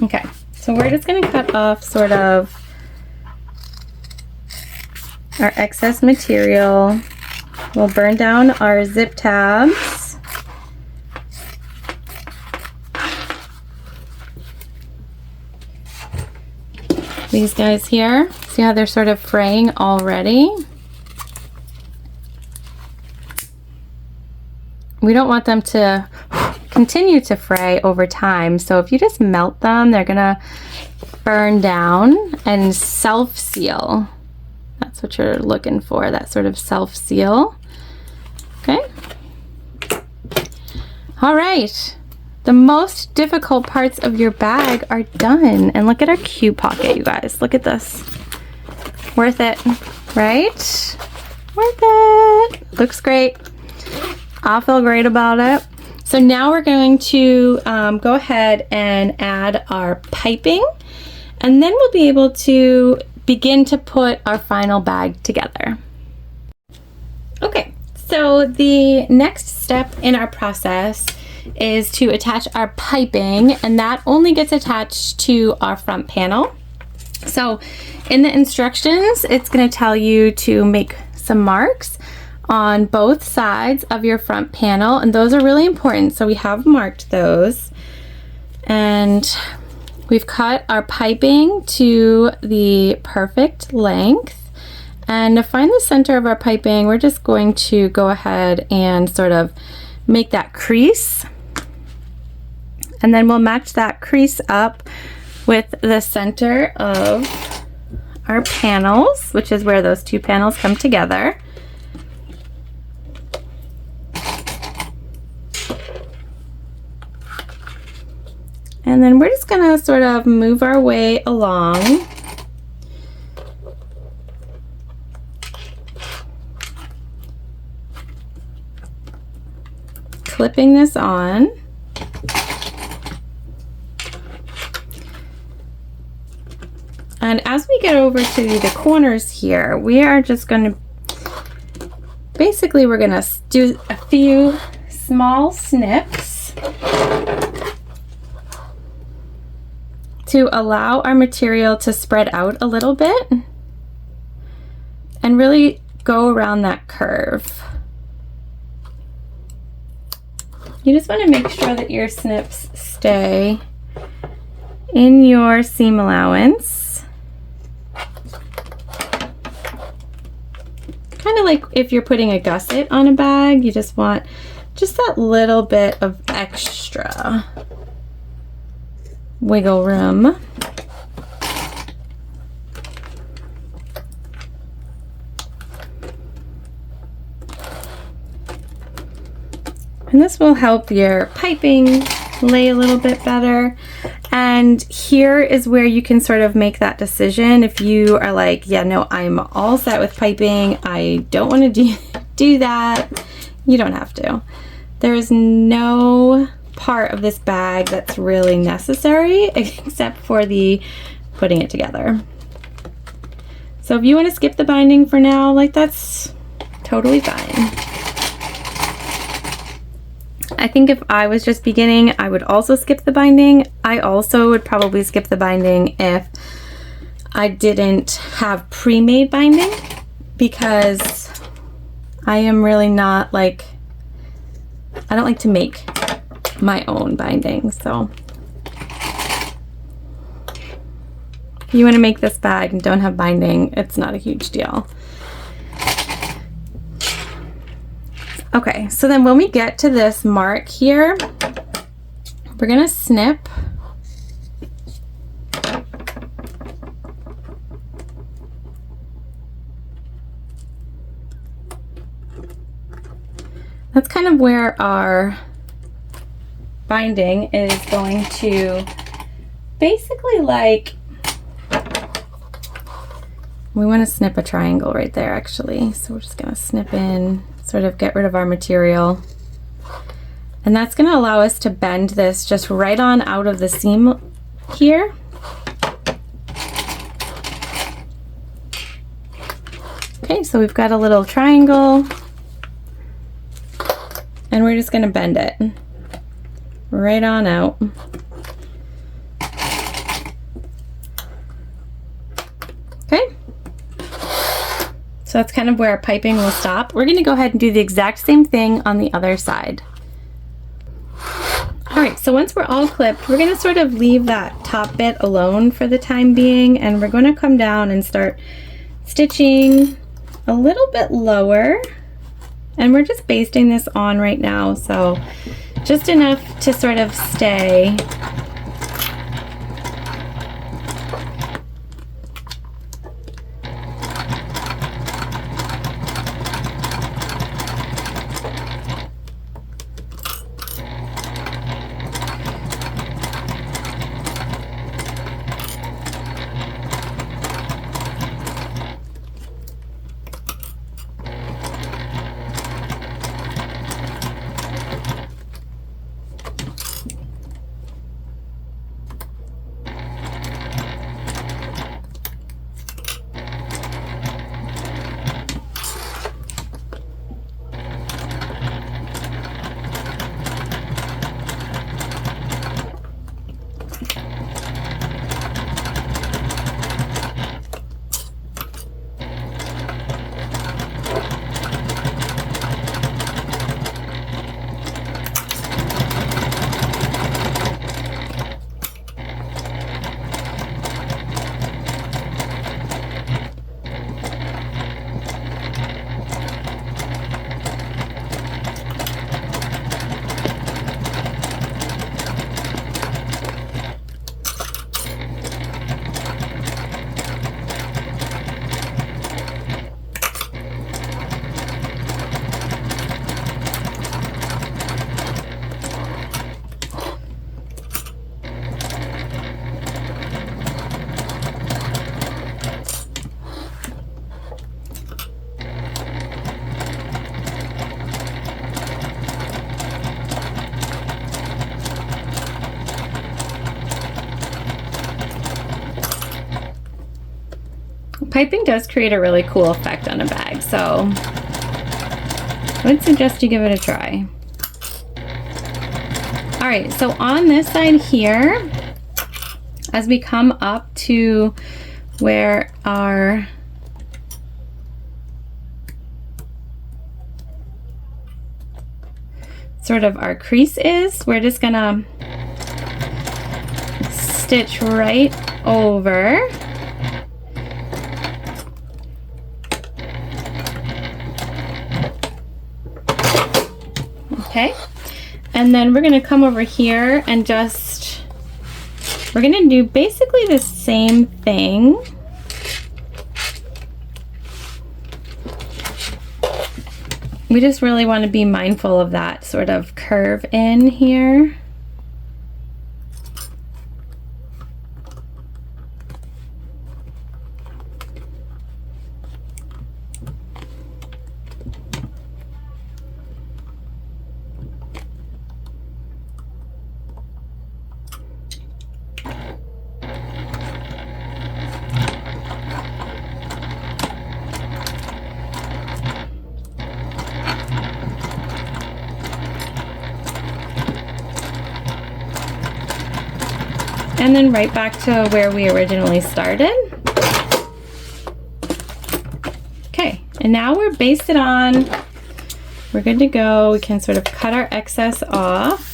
S1: Okay, so we're just going to cut off sort of our excess material. We'll burn down our zip tabs. These guys here, see how they're sort of fraying already? We don't want them to continue to fray over time, so if you just melt them, they're gonna burn down and self-seal. That's what you're looking for, that sort of self-seal. Okay. All right, the most difficult parts of your bag are done, and look at our cute pocket, you guys. Look at this. Worth it, right? Worth it. Looks great. I feel great about it. So now we're going to go ahead and add our piping, and then we'll be able to begin to put our final bag together. Okay, so the next step in our process is to attach our piping, and that only gets attached to our front panel. So in the instructions, it's going to tell you to make some marks on both sides of your front panel, and those are really important, so we have marked those, and we've cut our piping to the perfect length. And to find the center of our piping, we're just going to go ahead and sort of make that crease, and then we'll match that crease up with the center of our panels, which is where those two panels come together. And then we're just gonna sort of move our way along. Clipping this on. And as we get over to the corners here, we are just going to, basically we're going to do a few small snips to allow our material to spread out a little bit and really go around that curve. You just want to make sure that your snips stay in your seam allowance. Kind of like if you're putting a gusset on a bag, you just want just that little bit of extra wiggle room. And this will help your piping lay a little bit better. And here is where you can sort of make that decision. If you are like, yeah, no, I'm all set with piping, I don't want to do that, you don't have to. There is no part of this bag that's really necessary except for the putting it together. So if you want to skip the binding for now, like, that's totally fine. I think if I was just beginning, I would also skip the binding. I also would probably skip the binding if I didn't have pre-made binding, because I am really not like, I don't like to make my own binding. So if you want to make this bag and don't have binding, it's not a huge deal. Okay, so then when we get to this mark here, we're gonna snip. That's kind of where our binding is going to basically, like, we want to snip a triangle right there actually. So we're just gonna snip in, sort of get rid of our material. And that's going to allow us to bend this just right on out of the seam here. Okay, so we've got a little triangle and we're just going to bend it right on out. Okay. So that's kind of where our piping will stop. We're going to go ahead and do the exact same thing on the other side. All right, so once we're all clipped, we're going to sort of leave that top bit alone for the time being, and we're going to come down and start stitching a little bit lower. And we're just basting this on right now, so just enough to sort of stay. Piping does create a really cool effect on a bag, so I would suggest you give it a try. All right, so on this side here, as we come up to where our sort of our crease is, we're just gonna stitch right over. Okay, and then we're gonna come over here and just, we're gonna do basically the same thing. We just really want to be mindful of that sort of curve in here. And then right back to where we originally started. Okay, and now we're basted on. We're good to go. We can sort of cut our excess off.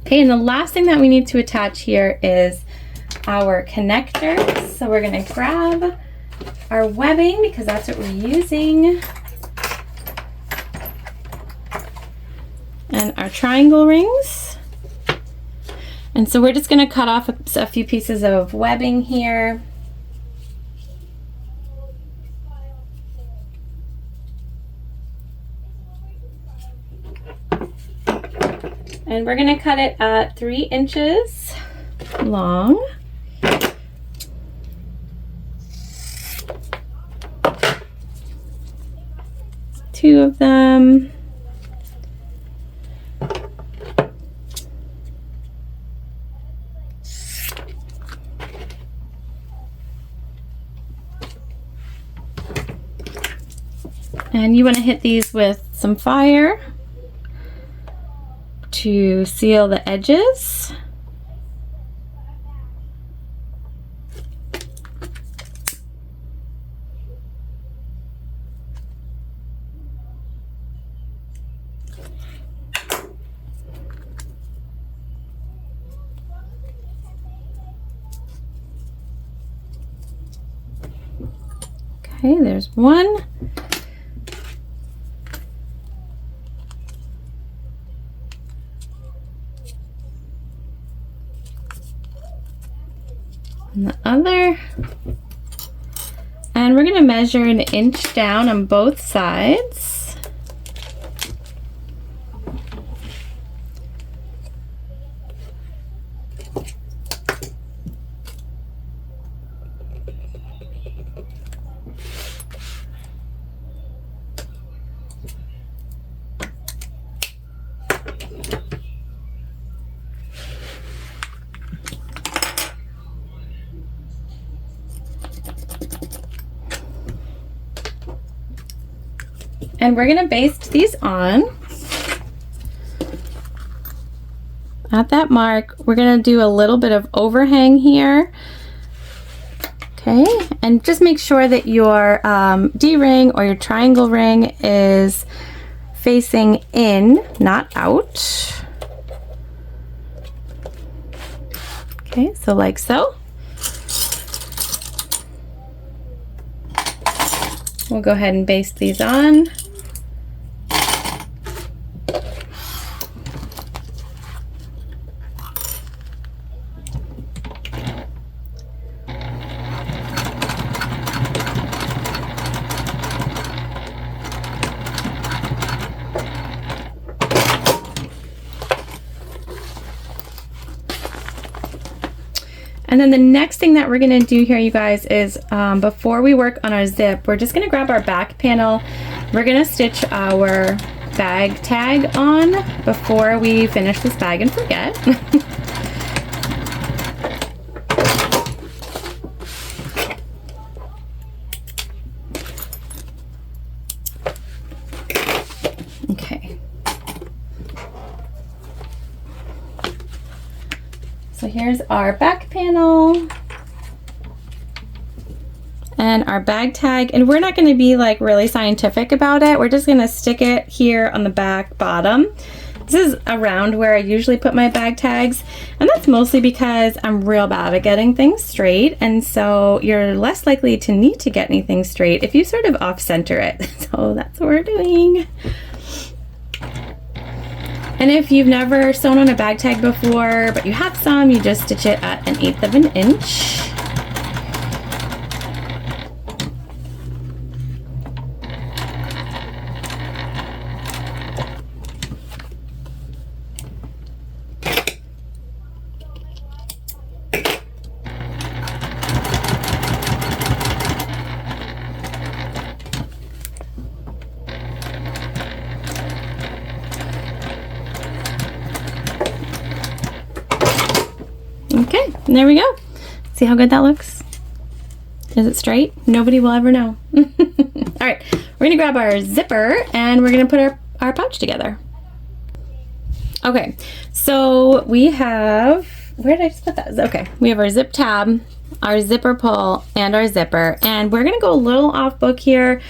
S1: Okay, and the last thing that we need to attach here is our connectors. So we're gonna grab our webbing because that's what we're using. And our triangle rings. And so we're just going to cut off a few pieces of webbing here. And we're going to cut it at 3 inches long. Two of them. And you want to hit these with some fire to seal the edges. Okay, there's one. And the other. And we're going to measure 1 inch down on both sides. And we're going to baste these on. At that mark, we're going to do a little bit of overhang here. Okay, and just make sure that your D-ring or your triangle ring is facing in, not out. Okay, so like so. We'll go ahead and baste these on. And then the next thing that we're going to do here, you guys, is before we work on our zip, we're just going to grab our back panel. We're going to stitch our bag tag on before we finish this bag and forget. So here's our back panel and our bag tag, and we're not going to be like really scientific about it. We're just going to stick it here on the back bottom. This is around where I usually put my bag tags, and that's mostly because I'm real bad at getting things straight, and so you're less likely to need to get anything straight if you sort of off-center it. So that's what we're doing. And if you've never sewn on a bag tag before, but you have some, you just stitch it at 1/8 of an inch. Okay, and there we go. See how good that looks? Is it straight? Nobody will ever know. All right, we're gonna grab our zipper and we're gonna put our pouch together. Okay, so we have, where did I just put that? Okay, we have our zip tab, our zipper pull, and our zipper, and we're gonna go a little off book here.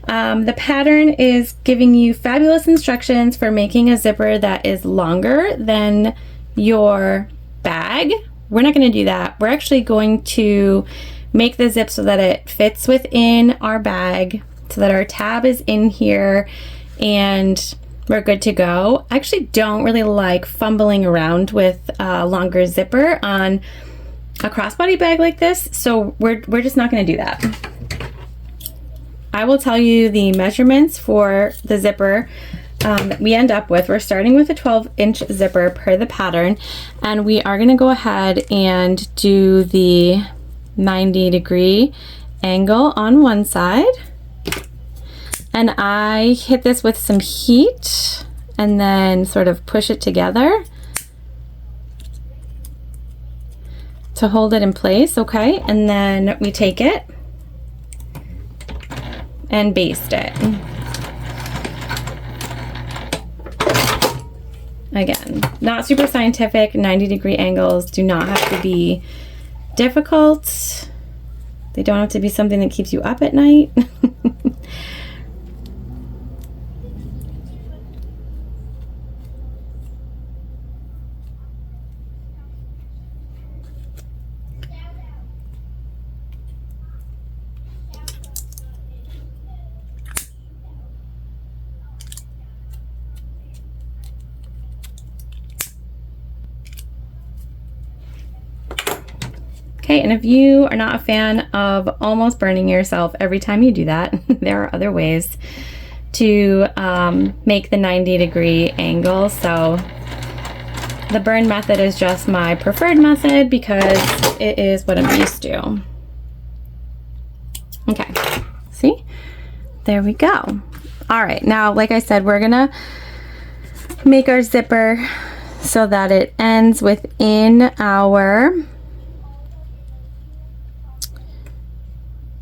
S1: The pattern is giving you fabulous instructions for making a zipper that is longer than your bag. We're not going to do that. We're actually going to make the zip so that it fits within our bag, so that our tab is in here and we're good to go. I actually don't really like fumbling around with a longer zipper on a crossbody bag like this, so we're just not going to do that. I will tell you the measurements for the zipper that we end up with. We're starting with a 12-inch zipper per the pattern, and we are going to go ahead and do the 90-degree angle on one side, and I hit this with some heat and then sort of push it together to hold it in place. Okay, and then we take it and baste it. Again, not super scientific. 90-degree angles do not have to be difficult. They don't have to be something that keeps you up at night. Okay, and if you are not a fan of almost burning yourself every time you do that, there are other ways to make the 90-degree angle. So the burn method is just my preferred method because it is what I'm used to. Okay, see? There we go. All right, now, like I said, we're gonna make our zipper so that it ends within our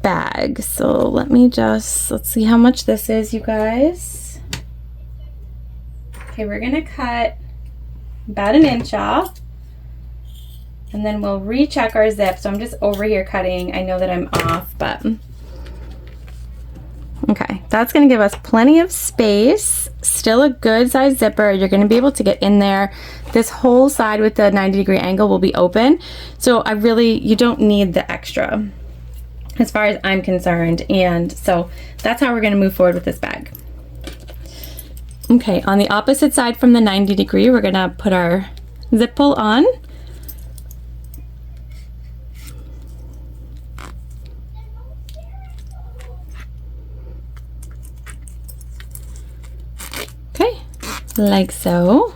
S1: bag. So let's see how much this is, you guys. Okay, we're gonna cut about 1 inch off, and then we'll recheck our zip. So I'm just over here cutting. I know that I'm off, but okay, that's gonna give us plenty of space. Still a good size zipper. You're gonna be able to get in there. This whole side with the 90-degree angle will be open. So you don't need the extra, as far as I'm concerned. And so that's how we're going to move forward with this bag. Okay, on the opposite side from the 90-degree, we're going to put our zip pull on. Okay, like so.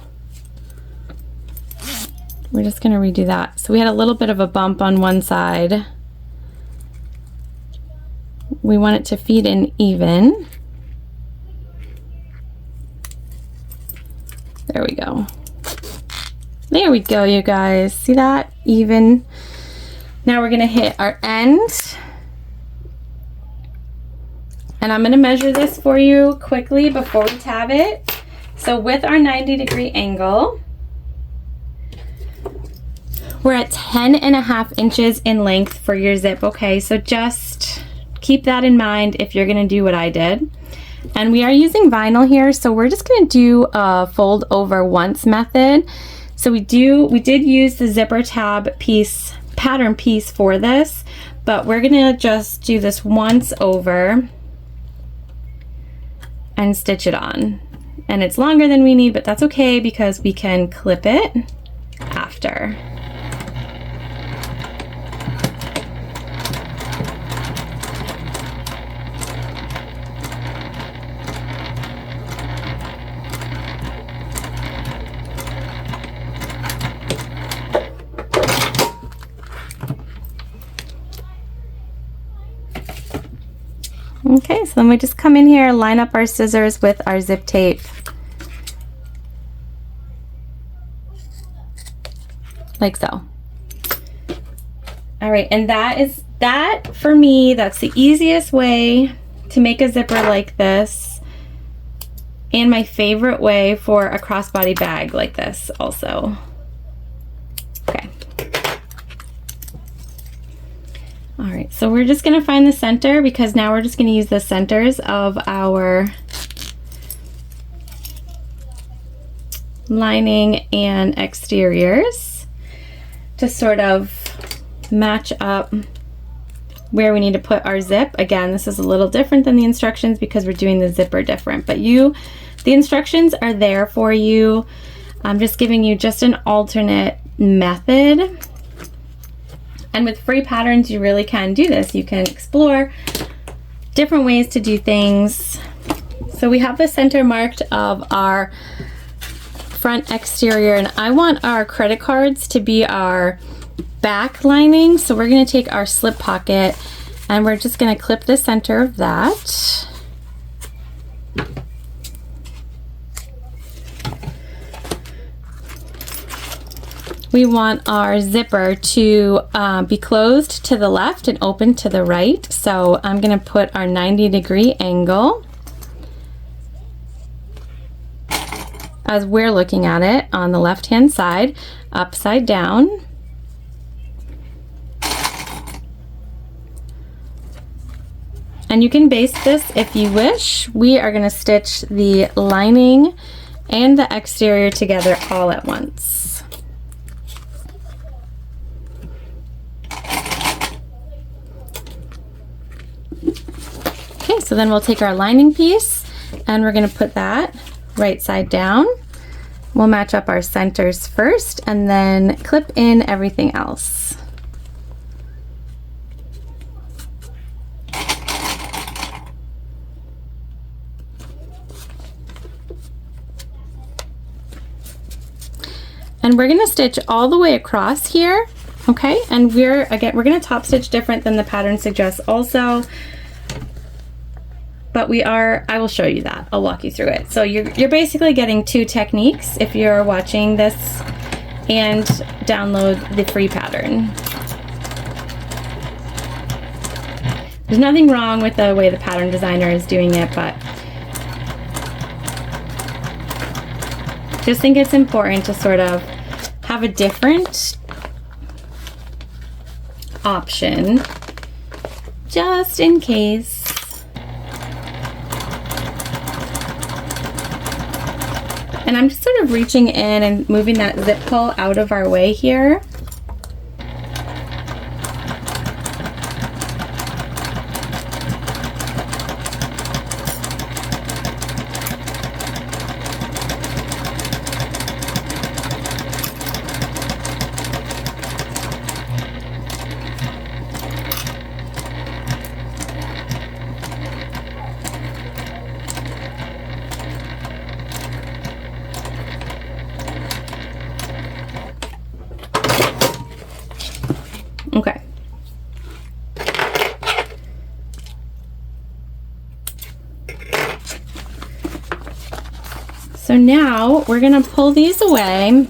S1: We're just going to redo that. So we had a little bit of a bump on one side. We want it to feed in even. There we go. There we go, you guys. See that? Even. Now we're going to hit our end. And I'm going to measure this for you quickly before we tab it. So with our 90-degree angle, We're at 10.5 inches in length for your zip, okay? So just keep that in mind if you're gonna do what I did. And we are using vinyl here, so we're just gonna do a fold over once method. So we did use the zipper tab piece, pattern piece for this, but we're gonna just do this once over and stitch it on. And it's longer than we need, but that's okay because we can clip it after. Okay, so then we just come in here, line up our scissors with our zip tape. Like so. All right, and that for me, that's the easiest way to make a zipper like this, and my favorite way for a crossbody bag like this also. Okay. All right, so we're just gonna find the center because now we're just gonna use the centers of our lining and exteriors to sort of match up where we need to put our zip. Again, this is a little different than the instructions because we're doing the zipper different, but the instructions are there for you. I'm just giving you just an alternate method. And with free patterns, you really can do this. You can explore different ways to do things. So we have the center marked of our front exterior, and I want our credit cards to be our back lining. So we're gonna take our slip pocket and we're just gonna clip the center of that. We want our zipper to be closed to the left and open to the right. So I'm gonna put our 90-degree angle as we're looking at it on the left-hand side, upside down. And you can base this if you wish. We are gonna stitch the lining and the exterior together all at once. Okay, so then we'll take our lining piece and we're gonna put that right side down. We'll match up our centers first and then clip in everything else. And we're gonna stitch all the way across here, okay? And we're gonna top stitch different than the pattern suggests also. But I will show you that. I'll walk you through it. So you're basically getting two techniques if you're watching this and download the free pattern. There's nothing wrong with the way the pattern designer is doing it, but just think it's important to sort of have a different option just in case. And I'm just sort of reaching in and moving that zip pull out of our way here. Okay. So now we're gonna pull these away,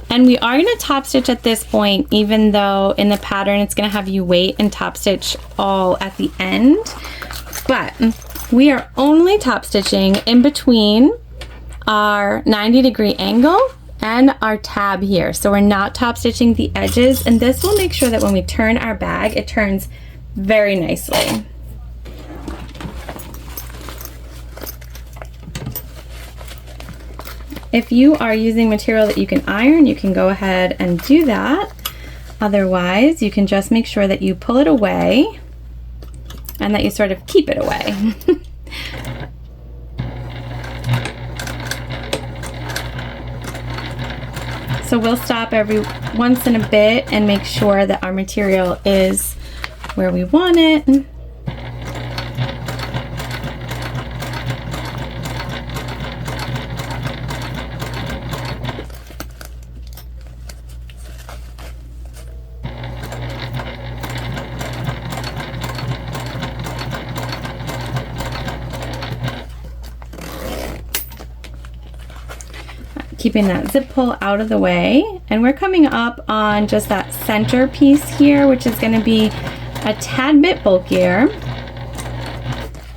S1: and we are gonna top stitch at this point, even though in the pattern it's gonna have you wait and top stitch all at the end. But we are only top stitching in between our 90-degree angle and our tab here. So we're not top stitching the edges, and this will make sure that when we turn our bag, it turns very nicely. If you are using material that you can iron, you can go ahead and do that. Otherwise, you can just make sure that you pull it away and that you sort of keep it away. So we'll stop every once in a bit and make sure that our material is where we want it. Keeping that zip pull out of the way, and we're coming up on just that center piece here, which is going to be a tad bit bulkier.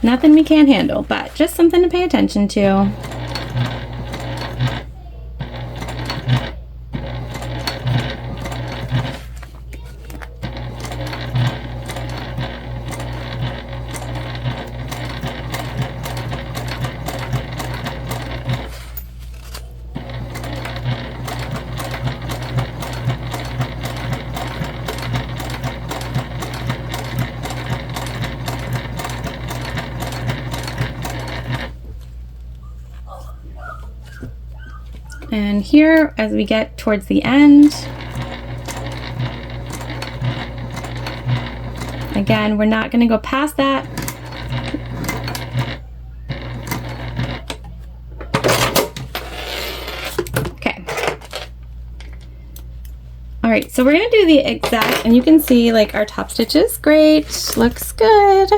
S1: Nothing we can't handle, but just something to pay attention to. And here, as we get towards the end, again, we're not going to go past that. Okay. All right, so we're going to do the exact, and you can see like our top stitch is great, looks good.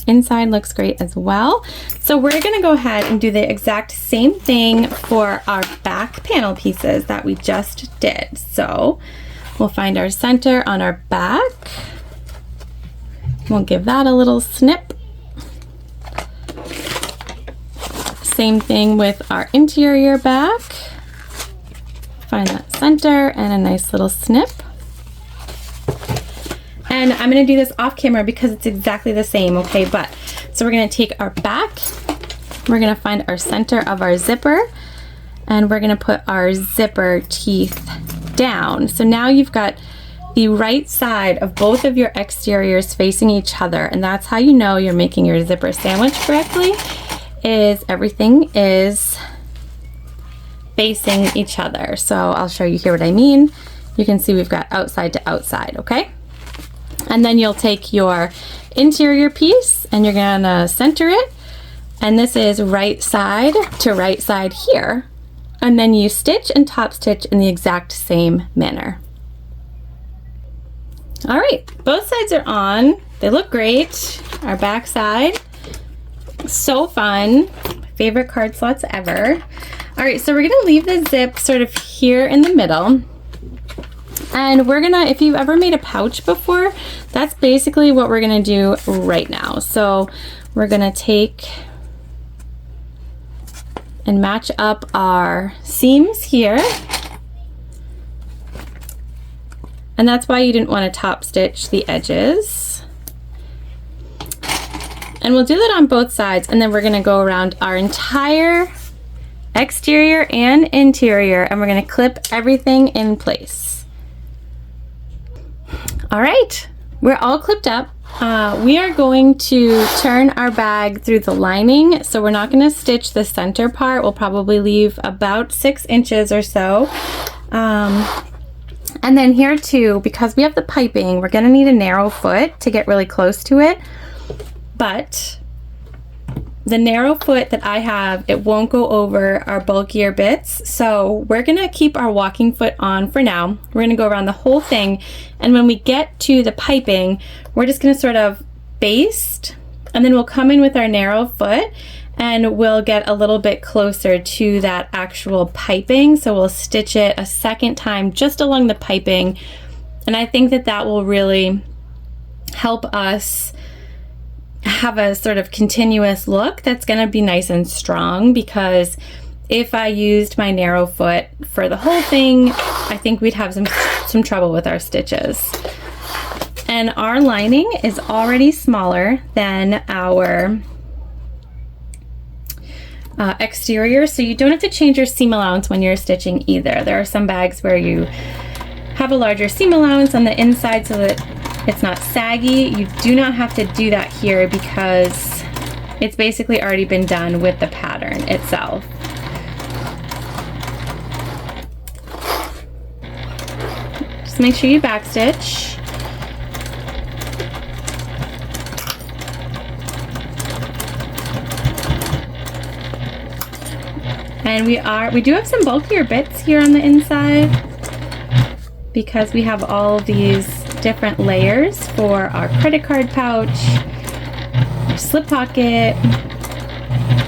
S1: Inside looks great as well. So we're going to go ahead and do the exact same thing for our back panel pieces that we just did. So we'll find our center on our back. We'll give that a little snip. Same thing with our interior back. Find that center and a nice little snip. And I'm going to do this off camera because it's exactly the same, okay? But so we're going to take our back, we're going to find our center of our zipper, and we're going to put our zipper teeth down. So now you've got the right side of both of your exteriors facing each other, and that's how you know you're making your zipper sandwich correctly, is everything is facing each other. So I'll show you here what I mean. You can see we've got outside to outside, okay? And then you'll take your interior piece and you're gonna center it, and this is right side to right side here, and then you stitch and top stitch in the exact same manner. All right, both sides are on. They look great. Our back side, so fun. My favorite card slots ever. All right, so we're gonna leave the zip sort of here in the middle. And we're gonna, if you've ever made a pouch before, that's basically what we're gonna do right now. So we're gonna take and match up our seams here. And that's why you didn't want to top stitch the edges. And we'll do that on both sides, and then we're gonna go around our entire exterior and interior, and we're gonna clip everything in place. All right, we're all clipped up. We are going to turn our bag through the lining, so we're not going to stitch the center part. We'll probably leave about 6 inches or so. And then here too, because we have the piping, we're going to need a narrow foot to get really close to it. But the narrow foot that I have, it won't go over our bulkier bits. So we're gonna keep our walking foot on for now. We're gonna go around the whole thing. And when we get to the piping, we're just gonna sort of baste, and then we'll come in with our narrow foot and we'll get a little bit closer to that actual piping. So we'll stitch it a second time just along the piping. And I think that that will really help us have a sort of continuous look that's going to be nice and strong, because if I used my narrow foot for the whole thing, I think we'd have some trouble with our stitches. And our lining is already smaller than our exterior, so you don't have to change your seam allowance when you're stitching either. There are some bags where you have a larger seam allowance on the inside so that it's not saggy. You do not have to do that here because it's basically already been done with the pattern itself. Just make sure you backstitch. And we do have some bulkier bits here on the inside because we have all of these different layers for our credit card pouch, our slip pocket.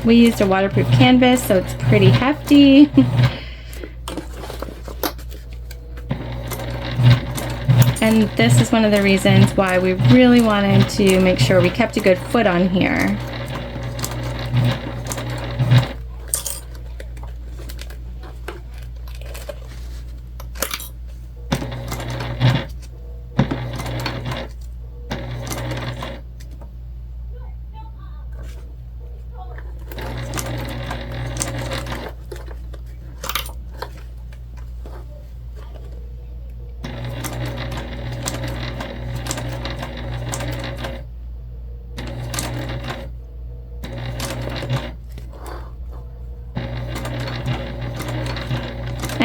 S1: We used a waterproof canvas, so it's pretty hefty. And this is one of the reasons why we really wanted to make sure we kept a good foot on here.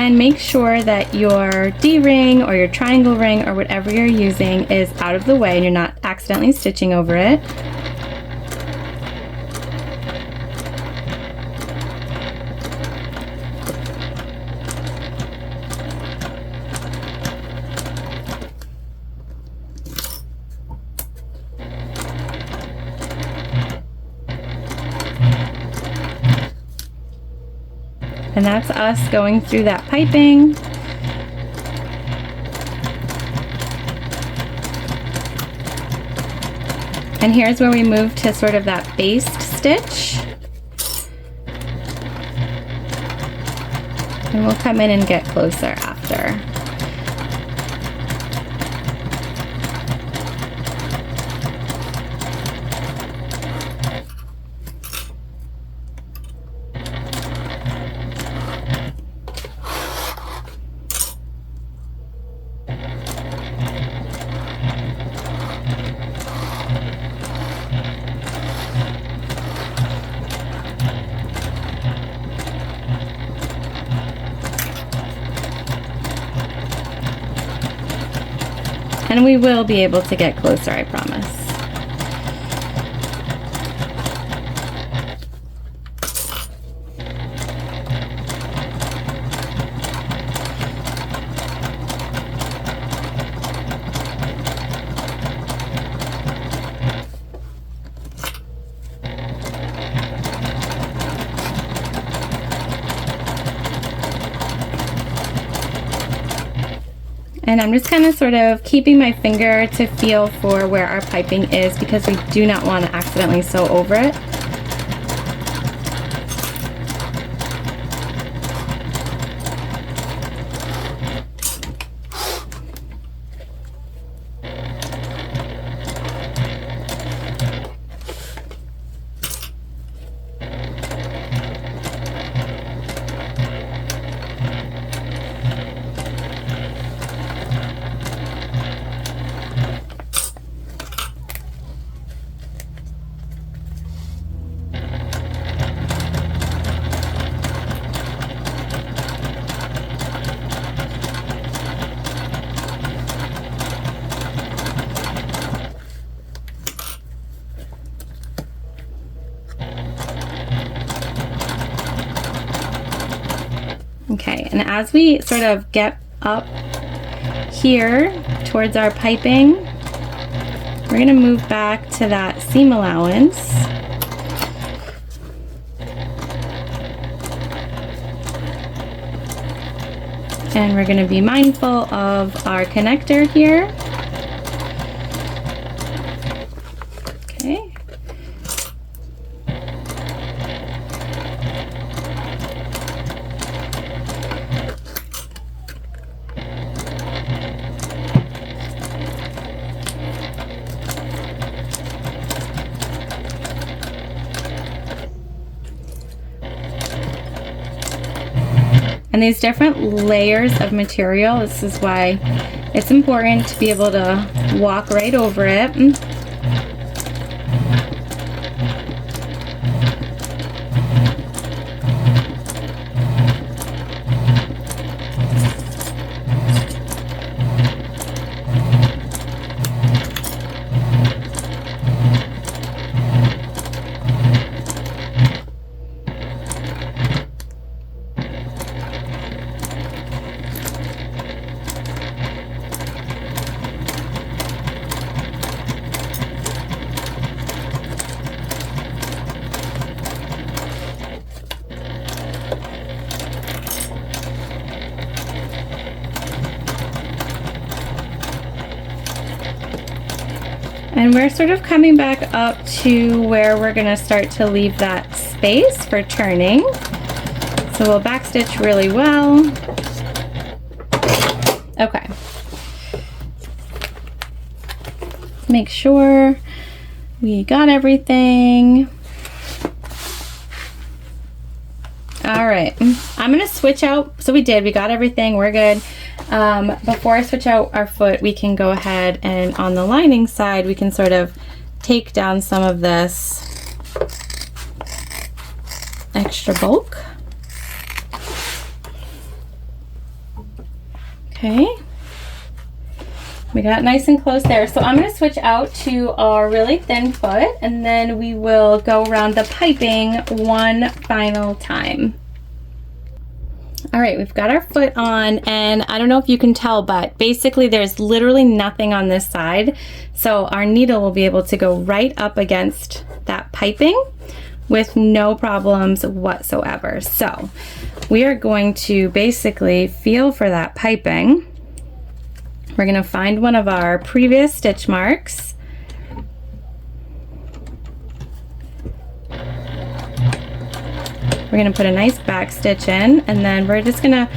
S1: And make sure that your D-ring or your triangle ring or whatever you're using is out of the way and you're not accidentally stitching over it. And that's us going through that piping. And here's where we move to sort of that based stitch. And we'll come in and get closer after. And we will be able to get closer, I promise. And I'm just kind of sort of keeping my finger to feel for where our piping is because we do not want to accidentally sew over it. Okay, and as we sort of get up here towards our piping, we're going to move back to that seam allowance. And we're going to be mindful of our connector here. Okay, And these different layers of material, this is why it's important to be able to walk right over it. And we're sort of coming back up to where we're going to start to leave that space for turning. So we'll backstitch really well. Okay. Make sure we got everything. All right, I'm going to switch out. So we got everything, we're good. Before I switch out our foot, we can go ahead and on the lining side, we can sort of take down some of this extra bulk. Okay, we got nice and close there. So I'm going to switch out to our really thin foot, and then we will go around the piping one final time. All right, we've got our foot on, and I don't know if you can tell, but basically there's literally nothing on this side. So our needle will be able to go right up against that piping with no problems whatsoever. So we are going to basically feel for that piping. We're going to find one of our previous stitch marks. We're going to put a nice back stitch in, and then we're just going to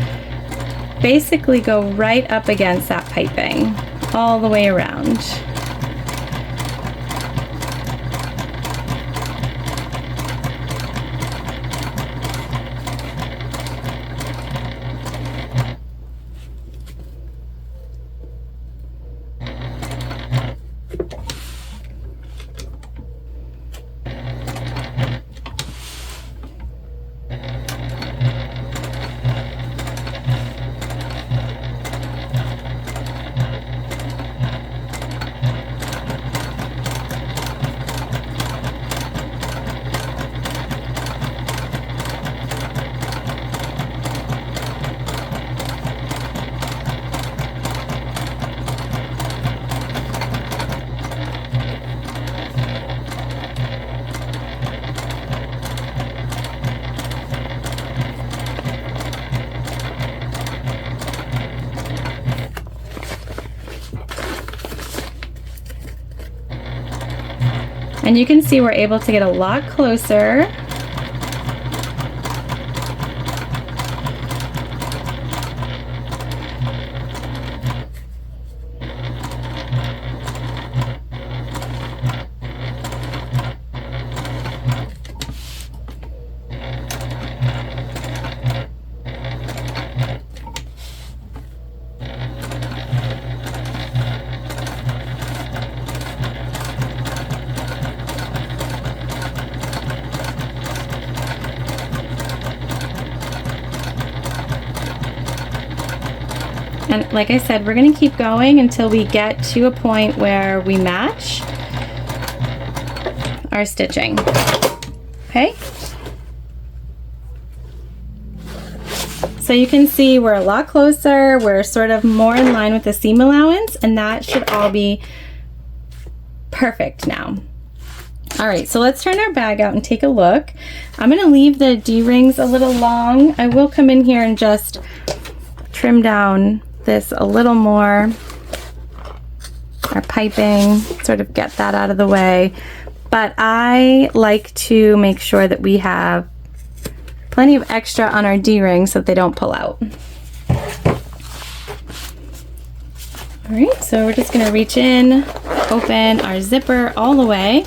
S1: basically go right up against that piping all the way around. And you can see we're able to get a lot closer. And like I said, we're going to keep going until we get to a point where we match our stitching. Okay? So you can see we're a lot closer. We're sort of more in line with the seam allowance, and that should all be perfect now. All right, so let's turn our bag out and take a look. I'm going to leave the D-rings a little long. I will come in here and just trim down this a little more, our piping, sort of get that out of the way. But I like to make sure that we have plenty of extra on our D-rings so that they don't pull out. All right, so we're just gonna reach in, open our zipper all the way.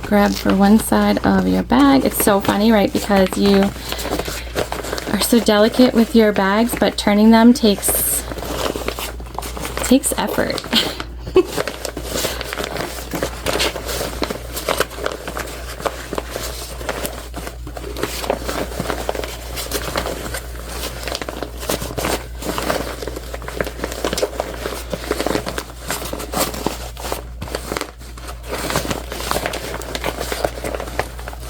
S1: grab for one side of your bag. It's so funny, right? Because you are so delicate with your bags, but turning them takes effort.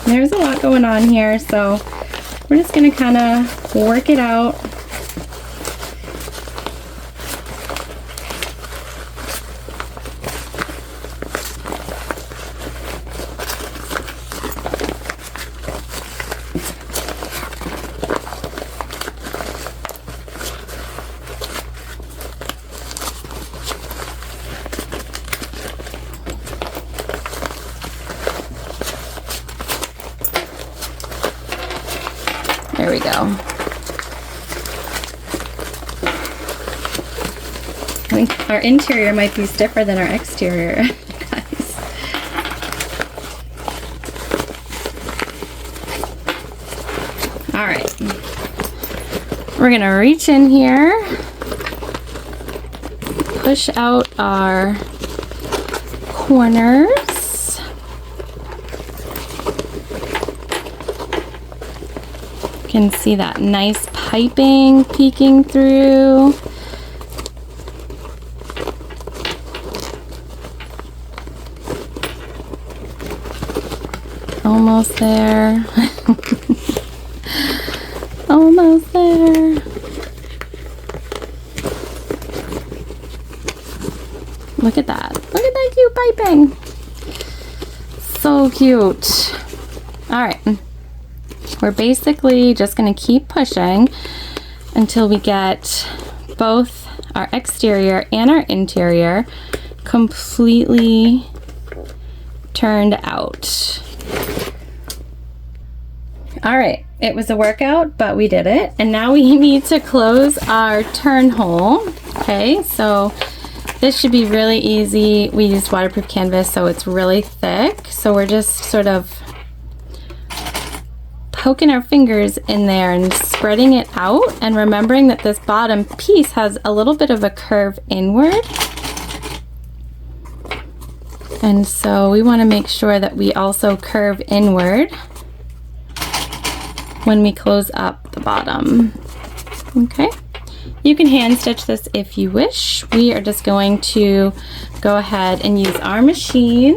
S1: There's a lot going on here, so we're just going to kind of work it out. There we go. I think our interior might be stiffer than our exterior, guys. All right. We're gonna reach in here, push out our corners. You can see that nice piping peeking through. Almost there. Almost there. Look at that. Look at that cute piping. So cute. All right. We're basically just going to keep pushing until we get both our exterior and our interior completely turned out. All right, it was a workout, but we did it. And now we need to close our turn hole. Okay, so this should be really easy. We used waterproof canvas, so it's really thick. So we're just sort of poking our fingers in there and spreading it out, and remembering that this bottom piece has a little bit of a curve inward, and so we want to make sure that we also curve inward when we close up the bottom. Okay, you can hand stitch this if you wish. We are just going to go ahead and use our machine.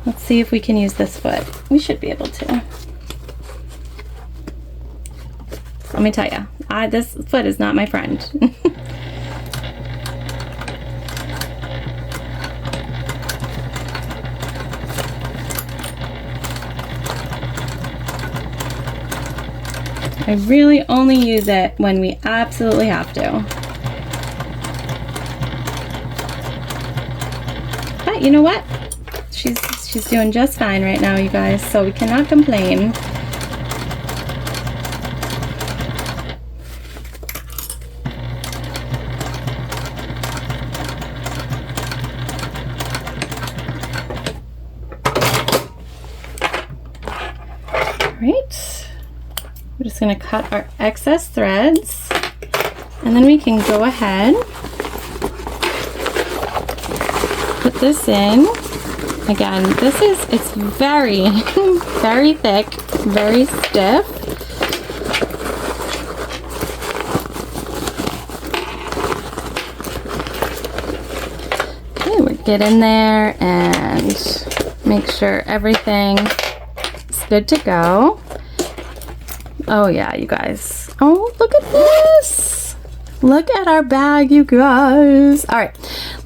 S1: Let's see if we can use this foot. We should be able to. Let me tell you, this foot is not my friend. I really only use it when we absolutely have to. But you know what? She's doing just fine right now, you guys, so we cannot complain. Alright, we're just going to cut our excess threads, and then we can go ahead, put this in. Again, it's very, very thick, very stiff. Okay, we get in there and make sure everything is good to go. Oh yeah, you guys. Oh, look at this. Look at our bag, you guys. All right,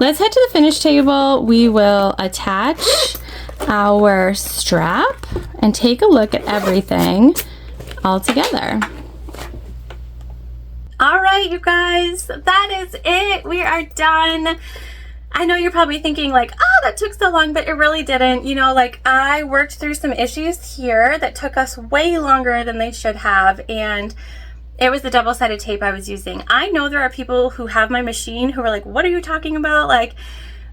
S1: let's head to the finish table. We will attach our strap and take a look at everything all together. All right, you guys, that is it. We are done. I know you're probably thinking like, oh, that took so long, but it really didn't. You know, like I worked through some issues here that took us way longer than they should have, and it was the double-sided tape I was using. I know there are people who have my machine who are like, what are you talking about? Like,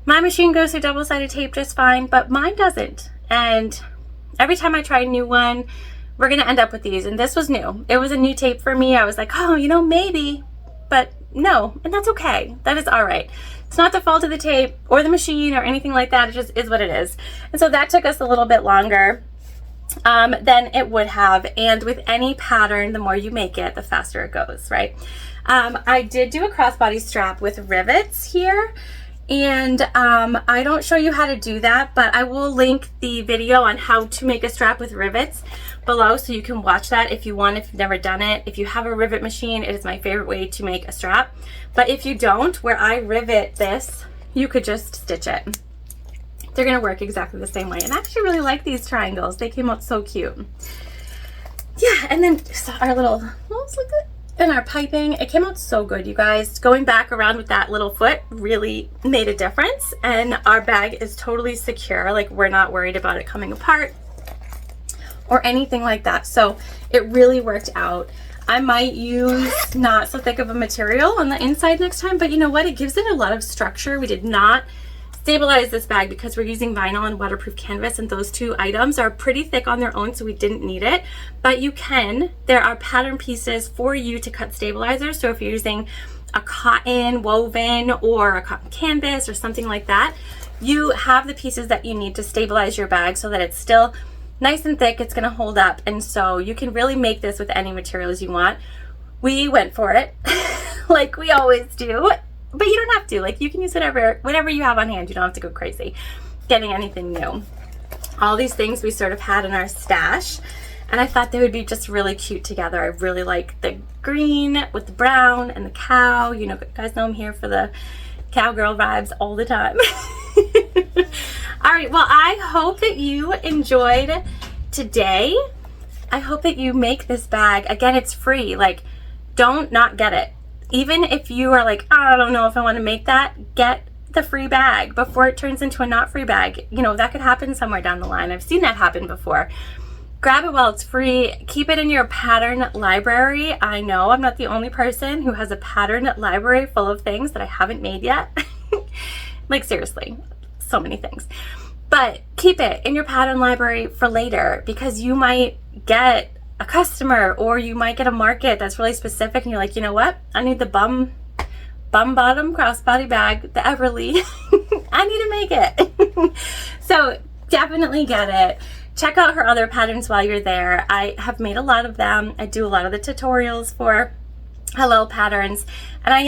S1: My machine goes through double-sided tape just fine, but mine doesn't. And every time I try a new one, we're gonna end up with these. And this was new. It was a new tape for me. I was like, oh, you know, maybe, but no, and that's okay. That is all right. It's not the fault of the tape or the machine or anything like that. It just is what it is. And so that took us a little bit longer than it would have. And with any pattern, the more you make it, the faster it goes, right? I did do a crossbody strap with rivets here. And I don't show you how to do that, but I will link the video on how to make a strap with rivets below, so you can watch that if you want, if you've never done it. If you have a rivet machine, it is my favorite way to make a strap. But if you don't, where I rivet this, you could just stitch it. They're gonna work exactly the same way. And I actually really like these triangles. They came out so cute. Yeah, and then our little, let's look at, and our piping, it came out so good, you guys. Going back around with that little foot really made a difference, and our bag is totally secure. Like, we're not worried about it coming apart or anything like that. So it really worked out. I might use not so thick of a material on the inside next time, but you know what? It gives it a lot of structure. We did not stabilize this bag because we're using vinyl and waterproof canvas, and those two items are pretty thick on their own, so we didn't need it. But you can, there are pattern pieces for you to cut stabilizers. So if you're using a cotton woven or a cotton canvas or something like that, you have the pieces that you need to stabilize your bag so that it's still nice and thick. It's going to hold up, and so you can really make this with any materials you want. We went for it like we always do. But you don't have to. Like, you can use whatever you have on hand. You don't have to go crazy getting anything new. All these things we sort of had in our stash, and I thought they would be just really cute together. I really like the green with the brown and the cow. You know, you guys know I'm here for the cowgirl vibes all the time. All right, well, I hope that you enjoyed today. I hope that you make this bag. Again, it's free. Like, don't not get it. Even if you are like, oh, I don't know if I want to make that, get the free bag before it turns into a not free bag. You know, that could happen somewhere down the line. I've seen that happen before. Grab it while it's free. Keep it in your pattern library. I know I'm not the only person who has a pattern library full of things that I haven't made yet. Like, seriously, so many things. But keep it in your pattern library for later, because you might get a customer, or you might get a market that's really specific, and you're like, you know what, I need the bum bottom crossbody bag, the Everly. I need to make it. So definitely get it. Check out her other patterns while you're there. I have made a lot of them. I do a lot of the tutorials for Hello patterns, and I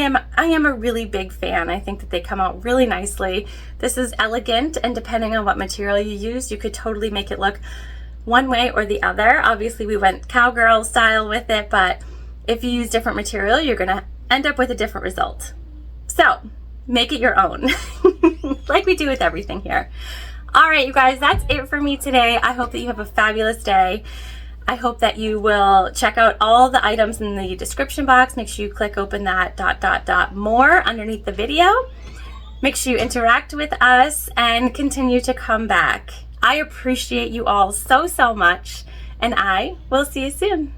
S1: am a really big fan. I think that they come out really nicely. This is elegant, and depending on what material you use, you could totally make it look one way or the other. Obviously, we went cowgirl style with it, but if you use different material, you're gonna end up with a different result. So make it your own, like we do with everything here. All right, you guys, that's it for me today. I hope that you have a fabulous day. I hope that you will check out all the items in the description box. Make sure you click open that ... more underneath the video. Make sure you interact with us and continue to come back. I appreciate you all so much, and I will see you soon.